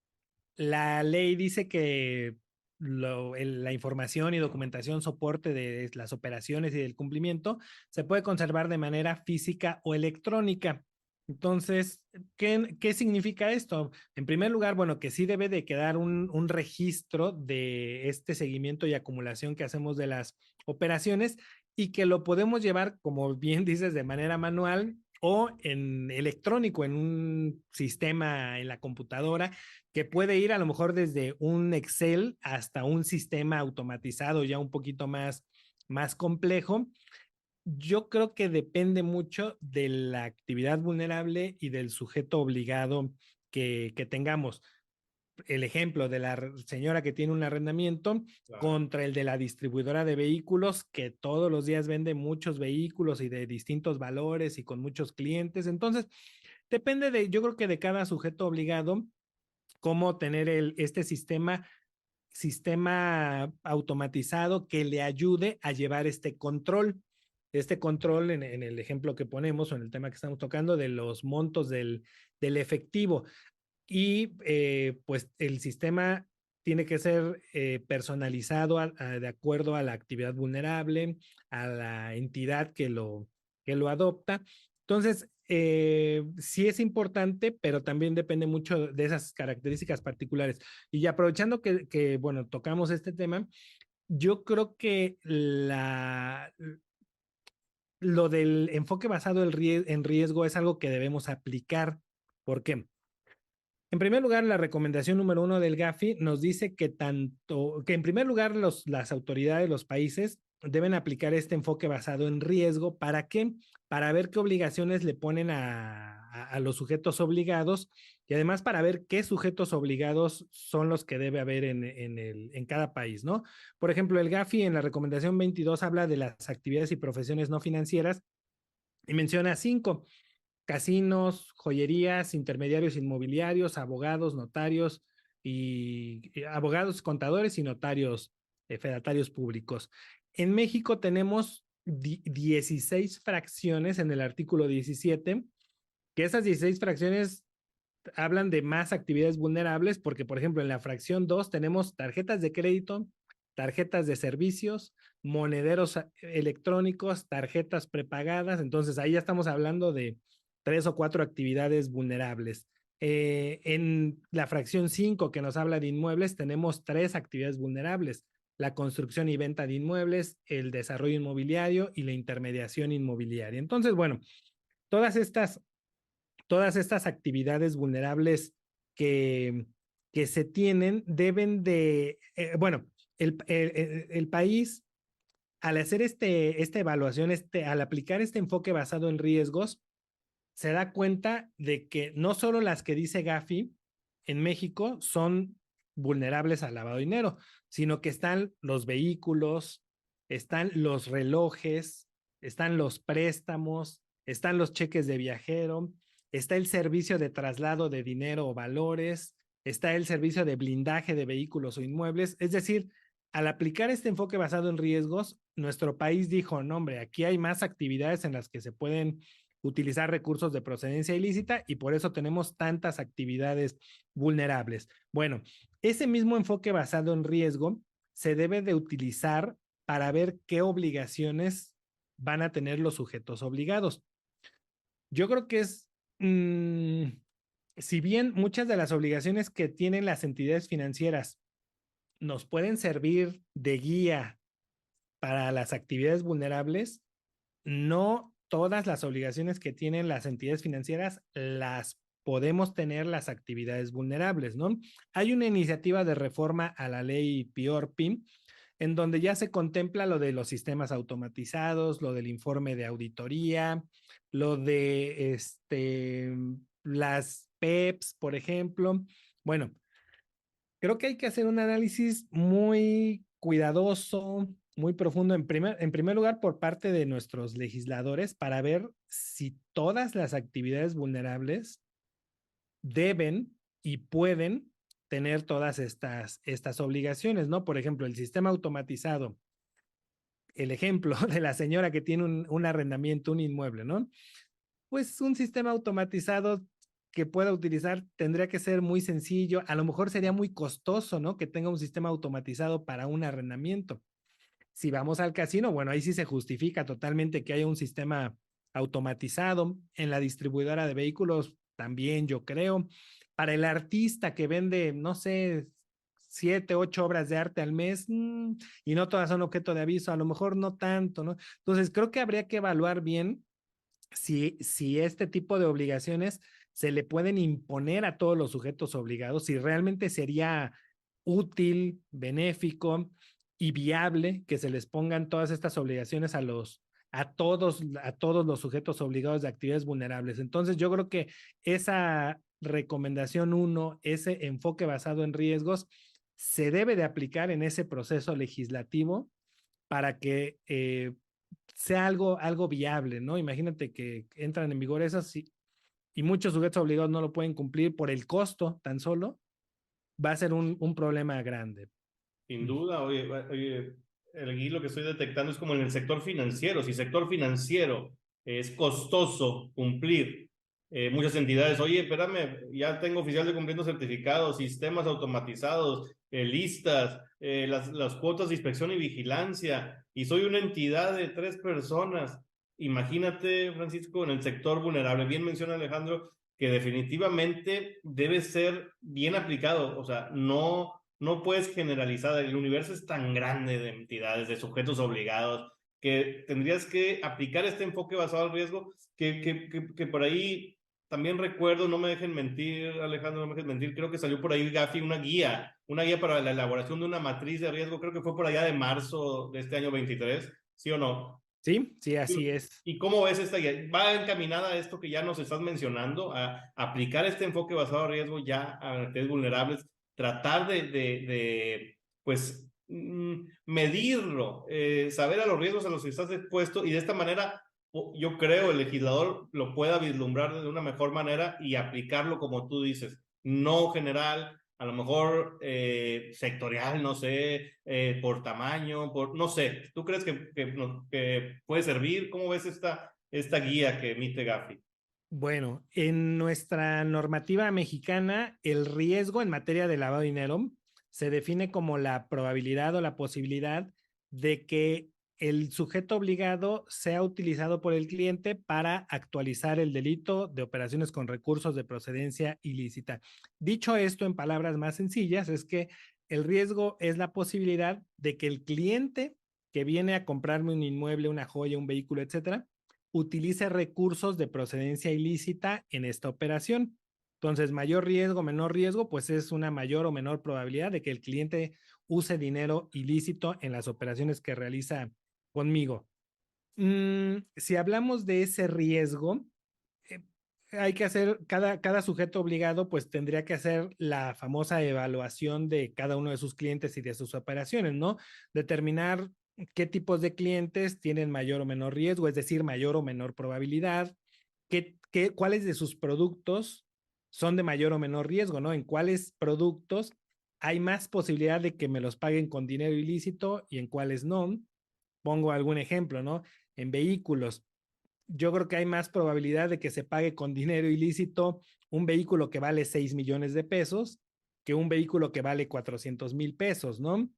La ley dice que la información y documentación soporte de las operaciones y del cumplimiento se puede conservar de manera física o electrónica. Entonces, ¿qué significa esto? En primer lugar, bueno, que sí debe de quedar un registro de este seguimiento y acumulación que hacemos de las operaciones y que lo podemos llevar, como bien dices, de manera manual o en electrónico, en un sistema en la computadora que puede ir a lo mejor desde un Excel hasta un sistema automatizado ya un poquito más complejo. Yo creo que depende mucho de la actividad vulnerable y del sujeto obligado que tengamos. el ejemplo de la señora que tiene un arrendamiento Claro. contra el de la distribuidora de vehículos que todos los días vende muchos vehículos y de distintos valores y con muchos clientes. Entonces, depende yo creo que de cada sujeto obligado, cómo tener este sistema automatizado que le ayude a llevar este control. Este control en el ejemplo que ponemos o en el tema que estamos tocando de los montos del efectivo. Y pues el sistema tiene que ser personalizado de acuerdo a la actividad vulnerable, a la entidad que lo adopta. Entonces, sí es importante, pero también depende mucho de esas características particulares. Y aprovechando bueno, tocamos este tema, yo creo que lo del enfoque basado en riesgo es algo que debemos aplicar. ¿Por qué? En primer lugar, la recomendación número 1 del Gafi nos dice que en primer lugar las autoridades, los países deben aplicar este enfoque basado en riesgo. ¿Para qué? Para ver qué obligaciones le ponen a los sujetos obligados y además para ver qué sujetos obligados son los que debe haber en cada país, ¿no? Por ejemplo, el Gafi en la recomendación 22 habla de las actividades y profesiones no financieras y menciona 5: casinos, joyerías, intermediarios inmobiliarios, abogados, notarios y abogados, contadores y notarios fedatarios públicos. En México tenemos 16 fracciones en el artículo 17, que esas 16 fracciones hablan de más actividades vulnerables porque, por ejemplo, en la fracción 2 tenemos tarjetas de crédito, tarjetas de servicios, monederos electrónicos, tarjetas prepagadas. Entonces, ahí ya estamos hablando de 3 o 4 actividades vulnerables. En la fracción 5, que nos habla de inmuebles, tenemos 3 actividades vulnerables: la construcción y venta de inmuebles, el desarrollo inmobiliario y la intermediación inmobiliaria. Entonces, bueno, todas estas actividades vulnerables que se tienen deben de, bueno, el país, al hacer esta evaluación, al aplicar este enfoque basado en riesgos, se da cuenta de que no solo las que dice Gafi en México son vulnerables al lavado de dinero, sino que están los vehículos, están los relojes, están los préstamos, están los cheques de viajero, está el servicio de traslado de dinero o valores, está el servicio de blindaje de vehículos o inmuebles. Es decir, al aplicar este enfoque basado en riesgos, nuestro país dijo: no, hombre, aquí hay más actividades en las que se pueden utilizar recursos de procedencia ilícita y por eso tenemos tantas actividades vulnerables. Bueno, ese mismo enfoque basado en riesgo se debe de utilizar para ver qué obligaciones van a tener los sujetos obligados. Yo creo que si bien muchas de las obligaciones que tienen las entidades financieras nos pueden servir de guía para las actividades vulnerables, no todas las obligaciones que tienen las entidades financieras las podemos tener las actividades vulnerables, ¿no? Hay una iniciativa de reforma a la ley PIOR-PIM en donde ya se contempla lo de los sistemas automatizados, lo del informe de auditoría, lo de las PEPs, por ejemplo. Bueno, creo que hay que hacer un análisis muy cuidadoso, muy profundo, en primer lugar por parte de nuestros legisladores, para ver si todas las actividades vulnerables deben y pueden tener todas estas obligaciones, ¿no? Por ejemplo, el sistema automatizado, el ejemplo de la señora que tiene un arrendamiento, un inmueble, ¿no? Pues un sistema automatizado que pueda utilizar tendría que ser muy sencillo. A lo mejor sería muy costoso, ¿no? Que tenga un sistema automatizado para un arrendamiento. Si vamos al casino, bueno, ahí sí se justifica totalmente que haya un sistema automatizado. En la distribuidora de vehículos también, yo creo. Para el artista que vende, no sé, 7, 8 obras de arte al mes, y no todas son objeto de aviso, a lo mejor no tanto, ¿no? Entonces, creo que habría que evaluar bien si este tipo de obligaciones se le pueden imponer a todos los sujetos obligados, si realmente sería útil, benéfico y viable que se les pongan todas estas obligaciones a los a todos los sujetos obligados de actividades vulnerables. Entonces, yo creo que esa recomendación 1, ese enfoque basado en riesgos, se debe de aplicar en ese proceso legislativo para que sea algo viable, ¿no? Imagínate que entran en vigor esas y muchos sujetos obligados no lo pueden cumplir por el costo tan solo, va a ser un problema grande. Sin duda, oye, aquí lo que estoy detectando es como en el sector financiero. Si sector financiero es costoso cumplir, muchas entidades, oye, espérame, ya tengo oficial de cumplimiento certificados, sistemas automatizados, listas, las cuotas de inspección y vigilancia, y soy una entidad de 3 personas. Imagínate, Francisco, en el sector vulnerable. Bien menciona Alejandro que definitivamente debe ser bien aplicado, o sea, no puedes generalizar, el universo es tan grande de entidades, de sujetos obligados, que tendrías que aplicar este enfoque basado al riesgo, que por ahí también recuerdo, no me dejen mentir, Alejandro, no me dejen mentir, creo que salió por ahí Gafi una guía para la elaboración de una matriz de riesgo, creo que fue por allá de marzo de este año 23, ¿sí o no? Sí, sí, así es. ¿Y cómo ves esta guía? ¿Va encaminada a esto que ya nos estás mencionando, a aplicar este enfoque basado en riesgo ya a actividades vulnerables, tratar pues, medirlo, saber a los riesgos a los que estás expuesto y de esta manera, yo creo, el legislador lo pueda vislumbrar de una mejor manera y aplicarlo como tú dices, no general, a lo mejor sectorial, no sé, por tamaño, no sé. ¿Tú crees que puede servir? ¿Cómo ves esta guía que emite Gafi? Bueno, en nuestra normativa mexicana, el riesgo en materia de lavado de dinero se define como la probabilidad o la posibilidad de que el sujeto obligado sea utilizado por el cliente para actualizar el delito de operaciones con recursos de procedencia ilícita. Dicho esto en palabras más sencillas, es que el riesgo es la posibilidad de que el cliente que viene a comprarme un inmueble, una joya, un vehículo, etcétera, utilice recursos de procedencia ilícita en esta operación. Entonces, mayor riesgo, menor riesgo, pues es una mayor o menor probabilidad de que el cliente use dinero ilícito en las operaciones que realiza conmigo. Si hablamos de ese riesgo, eh, hay que hacer, cada sujeto obligado pues tendría que hacer la famosa evaluación de cada uno de sus clientes y de sus operaciones, ¿no? Determinar qué tipos de clientes tienen mayor o menor riesgo, es decir, mayor o menor probabilidad, cuáles de sus productos son de mayor o menor riesgo, ¿no? En cuáles productos hay más posibilidad de que me los paguen con dinero ilícito y en cuáles no. Pongo algún ejemplo, ¿no? En vehículos, yo creo que hay más probabilidad de que se pague con dinero ilícito un vehículo que vale 6 millones de pesos que un vehículo que vale 400,000 pesos, ¿no?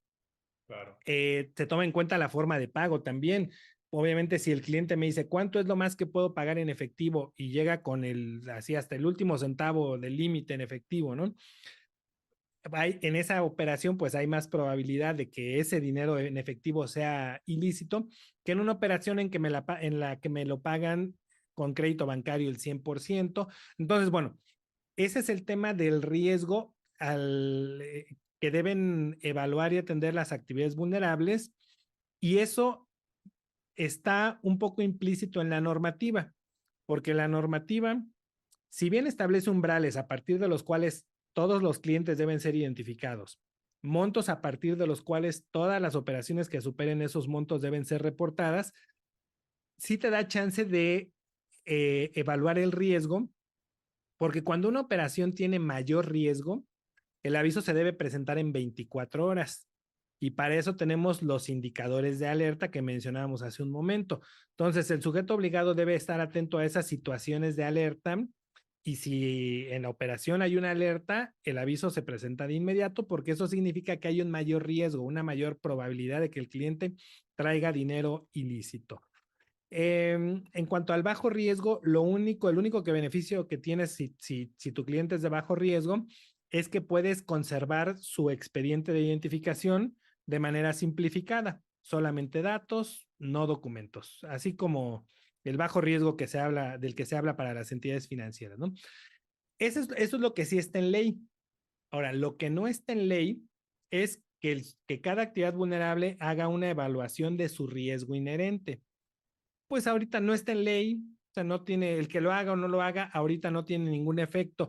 Claro. Se toma en cuenta la forma de pago también. Obviamente, si el cliente me dice cuánto es lo más que puedo pagar en efectivo y llega con así hasta el último centavo del límite en efectivo, ¿no? En esa operación, pues hay más probabilidad de que ese dinero en efectivo sea ilícito que en una operación en la que me lo pagan con crédito bancario el 100%. Entonces, bueno, ese es el tema del riesgo que deben evaluar y atender las actividades vulnerables, y eso está un poco implícito en la normativa, porque la normativa, si bien establece umbrales a partir de los cuales todos los clientes deben ser identificados, montos a partir de los cuales todas las operaciones que superen esos montos deben ser reportadas, sí te da chance de evaluar el riesgo, porque cuando una operación tiene mayor riesgo, el aviso se debe presentar en 24 horas. Y para eso tenemos los indicadores de alerta que mencionábamos hace un momento. Entonces, el sujeto obligado debe estar atento a esas situaciones de alerta, y si en la operación hay una alerta, el aviso se presenta de inmediato, porque eso significa que hay un mayor riesgo, una mayor probabilidad de que el cliente traiga dinero ilícito. En cuanto al bajo riesgo, el único que beneficio que tienes si tu cliente es de bajo riesgo es que puedes conservar su expediente de identificación de manera simplificada, solamente datos, no documentos, así como el bajo riesgo del que se habla para las entidades financieras, ¿no? Eso es lo que sí está en ley. Ahora, lo que no está en ley es que cada actividad vulnerable haga una evaluación de su riesgo inherente. pues ahorita no está en ley, o sea, no tiene, el que lo haga o no lo haga, ahorita no tiene ningún efecto.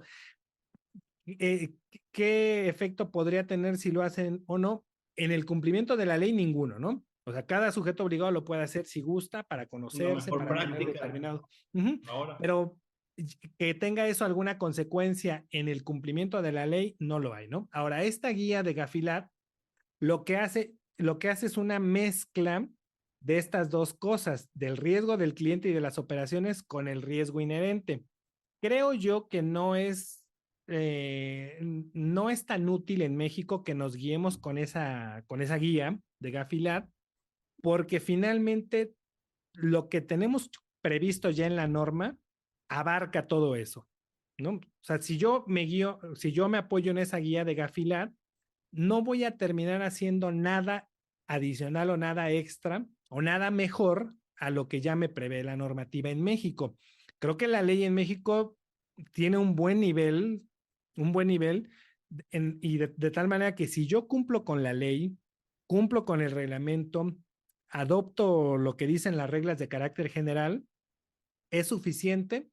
Eh, ¿Qué efecto podría tener si lo hacen o no? En el cumplimiento de la ley, ninguno, ¿no? O sea, cada sujeto obligado lo puede hacer si gusta, para Una conocerse, mejor para tener práctica determinado. Uh-huh. ahora. Pero que tenga eso alguna consecuencia en el cumplimiento de la ley, no lo hay, ¿no? Ahora, esta guía de Gafilat lo que hace es una mezcla de estas dos cosas, del riesgo del cliente y de las operaciones con el riesgo inherente. Creo yo que no es tan útil en México que nos guiemos con esa guía de Gafilat, porque finalmente lo que tenemos previsto ya en la norma abarca todo eso, ¿no? O sea, si yo me apoyo en esa guía de Gafilat, no voy a terminar haciendo nada adicional o nada extra o nada mejor a lo que ya me prevé la normativa en México. Creo que la ley en México tiene un buen nivel y de tal manera que si yo cumplo con la ley, cumplo con el reglamento, adopto lo que dicen las reglas de carácter general, es suficiente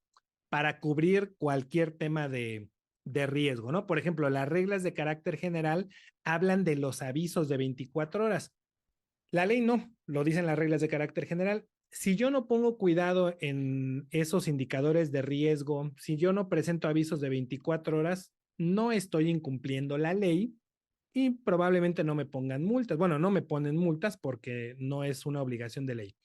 para cubrir cualquier tema de riesgo, ¿no? Por ejemplo, las reglas de carácter general hablan de los avisos de 24 horas. La ley no, lo dicen las reglas de carácter general. Si yo no pongo cuidado en esos indicadores de riesgo, si yo no presento avisos de 24 horas, no estoy incumpliendo la ley y probablemente no me pongan multas. Bueno, no me ponen multas porque no es una obligación de ley.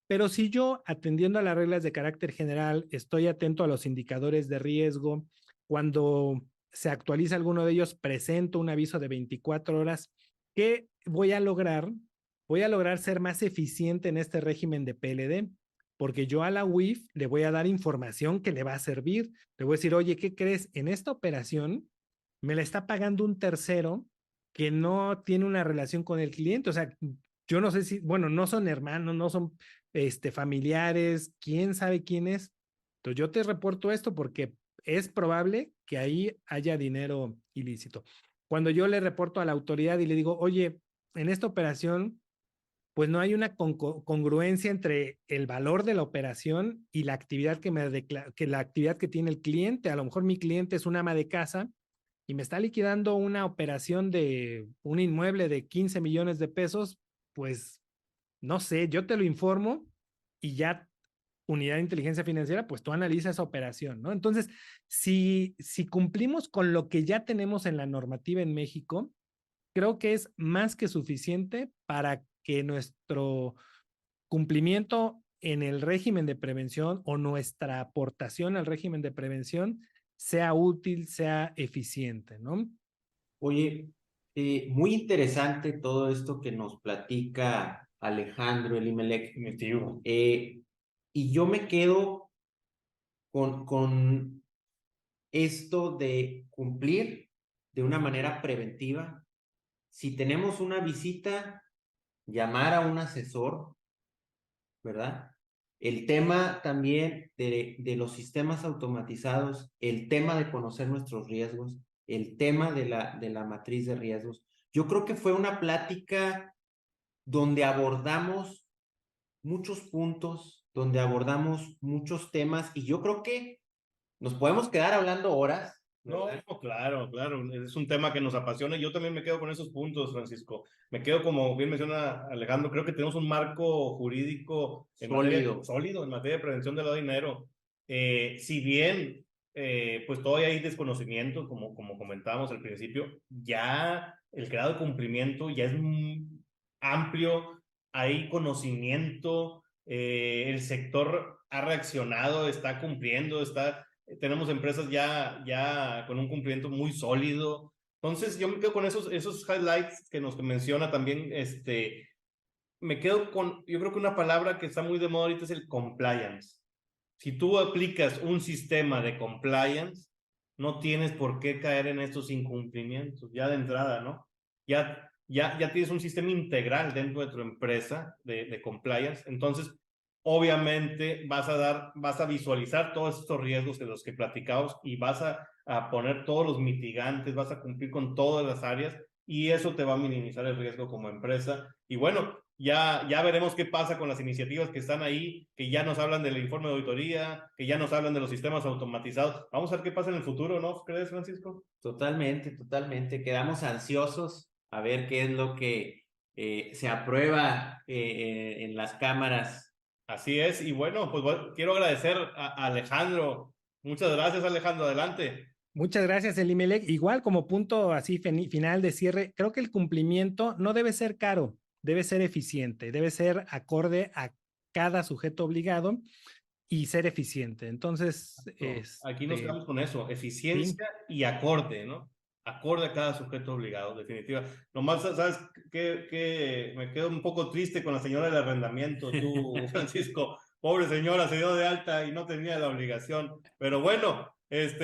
Pero si yo, atendiendo a las reglas de carácter general, estoy atento a los indicadores de riesgo, cuando se actualiza alguno de ellos, presento un aviso de 24 horas, ¿qué voy a lograr? Voy a lograr ser más eficiente en este régimen de PLD, porque yo a la UIF le voy a dar información que le va a servir. Le voy a decir, oye, ¿qué crees? En esta operación me la está pagando un tercero que no tiene una relación con el cliente. O sea, yo no sé si, bueno, no son hermanos, no son familiares, quién sabe quién es. Entonces yo te reporto esto porque es probable que ahí haya dinero ilícito. Cuando yo le reporto a la autoridad y le digo, oye, en esta operación, pues no hay una congruencia entre el valor de la operación y la actividad que la actividad que tiene el cliente. A lo mejor mi cliente es un ama de casa y me está liquidando una operación de un inmueble de 15 millones de pesos, pues no sé, yo te lo informo y ya unidad de inteligencia financiera, pues tú analizas esa operación, ¿no? Entonces, si cumplimos con lo que ya tenemos en la normativa en México, creo que es más que suficiente para que nuestro cumplimiento en el régimen de prevención o nuestra aportación al régimen de prevención sea útil, sea eficiente, ¿no? Oye, muy interesante todo esto que nos platica Alejandro Elimelech. Definitivo. Y yo me quedo con esto de cumplir de una manera preventiva. Si tenemos una visita, llamar a un asesor, ¿verdad? El tema también de los sistemas automatizados, el tema de conocer nuestros riesgos, el tema de la matriz de riesgos. Yo creo que fue una plática donde abordamos muchos puntos, donde abordamos muchos temas y yo creo que nos podemos quedar hablando horas, ¿verdad? No, claro, claro, es un tema que nos apasiona y yo también me quedo con esos puntos, Francisco. Me quedo, como bien menciona Alejandro, creo que tenemos un marco jurídico Sólido. sólido en materia de prevención del lavado de dinero. Si bien, pues todavía hay desconocimiento, como comentábamos al principio, ya el grado de cumplimiento ya es amplio, hay conocimiento, el sector ha reaccionado, está cumpliendo, tenemos empresas ya con un cumplimiento muy sólido. Entonces, yo me quedo con esos highlights que nos menciona también. Me quedo con, yo creo que una palabra que está muy de moda ahorita es el compliance. Si tú aplicas un sistema de compliance, no tienes por qué caer en estos incumplimientos, ya de entrada, ¿no? Ya tienes un sistema integral dentro de tu empresa de compliance. Entonces, obviamente vas a visualizar todos estos riesgos de los que platicamos y vas a poner todos los mitigantes, vas a cumplir con todas las áreas y eso te va a minimizar el riesgo como empresa. Y bueno, ya veremos qué pasa con las iniciativas que están ahí, que ya nos hablan del informe de auditoría, que ya nos hablan de los sistemas automatizados. Vamos a ver qué pasa en el futuro, ¿no crees, Francisco? Totalmente, totalmente. Quedamos ansiosos a ver qué es lo que se aprueba en las cámaras. Así es, y bueno, pues quiero agradecer a Alejandro. Muchas gracias, Alejandro, adelante. Muchas gracias, Elimelec. Igual como punto así final de cierre, creo que el cumplimiento no debe ser caro, debe ser eficiente, debe ser acorde a cada sujeto obligado y ser eficiente. Entonces, aquí nos quedamos con eso, sí. eficiencia y acorde, ¿no? Acorde a cada sujeto obligado, definitiva. Nomás, ¿sabes qué? Me quedo un poco triste con la señora del arrendamiento, tú, Francisco. Pobre señora, se dio de alta y no tenía la obligación. Pero bueno,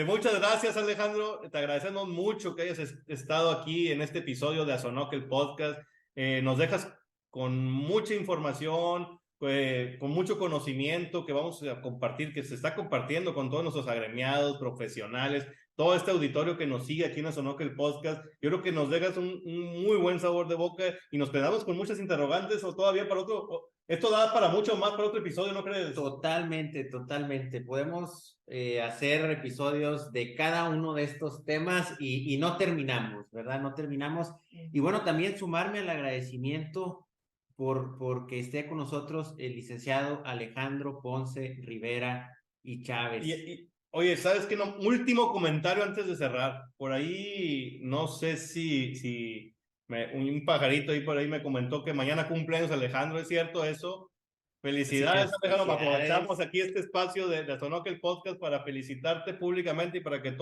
muchas gracias, Alejandro. Te agradecemos mucho que hayas estado aquí en este episodio de Azonoc, el podcast. Nos dejas con mucha información, con mucho conocimiento que vamos a compartir, que se está compartiendo con todos nuestros agremiados, profesionales, todo este auditorio que nos sigue aquí en Azonoc, el podcast. Yo creo que nos dejas un muy buen sabor de boca y nos quedamos con muchas interrogantes o todavía para otro. Esto da para mucho más para otro episodio, ¿no crees? Totalmente, totalmente. Podemos hacer episodios de cada uno de estos temas y no terminamos, ¿verdad? No terminamos. Y bueno, también sumarme al agradecimiento porque esté con nosotros el licenciado Alejandro Ponce Rivera y Chávez. Oye, ¿sabes qué? No, último comentario antes de cerrar. Por ahí, no sé si un pajarito ahí por ahí me comentó que mañana cumpleaños Alejandro, ¿es cierto eso? Felicidades, Alejandro. Aprovechamos aquí este espacio de Azonoc, el podcast, para felicitarte públicamente y para que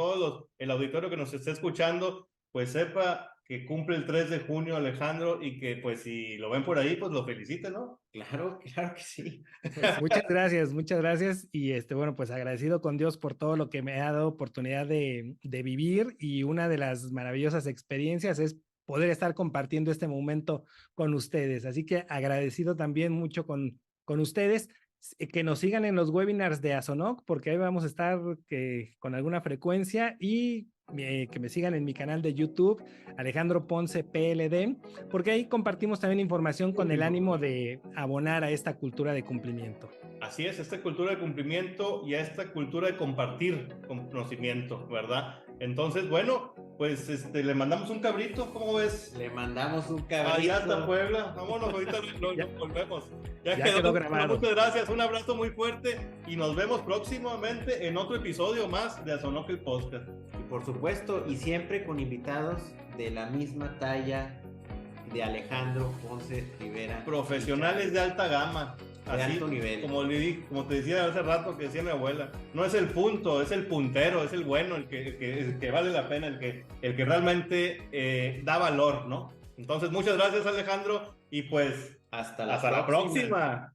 el auditorio que nos esté escuchando, pues sepa que cumple el 3 de junio Alejandro y que pues si lo ven por ahí, pues lo feliciten, ¿no? Claro, claro que sí. Muchas gracias. Y bueno, pues agradecido con Dios por todo lo que me ha dado oportunidad de vivir, y una de las maravillosas experiencias es poder estar compartiendo este momento con ustedes. Así que agradecido también mucho con ustedes, que nos sigan en los webinars de Azonoc, porque ahí vamos a estar con alguna frecuencia, y que me sigan en mi canal de YouTube, Alejandro Ponce PLD, porque ahí compartimos también información con el ánimo de abonar a esta cultura de cumplimiento. Así es, esta cultura de cumplimiento y a esta cultura de compartir conocimiento, ¿verdad? Entonces, bueno, pues le mandamos un cabrito, ¿cómo ves? Le mandamos un cabrito. Allá hasta Puebla, vámonos, ahorita nos volvemos. Ya quedó grabado. Muchas gracias, un abrazo muy fuerte y nos vemos próximamente en otro episodio más de Azonoc, el podcast. Y por supuesto, y siempre con invitados de la misma talla de Alejandro Ponce Rivera. Profesionales de alta gama. De así, alto nivel. Como te decía hace rato, que decía mi abuela, no es el punto, es el puntero, es el bueno, el que vale la pena, el que realmente da valor, ¿no? Entonces, muchas gracias, Alejandro, y pues hasta la próxima.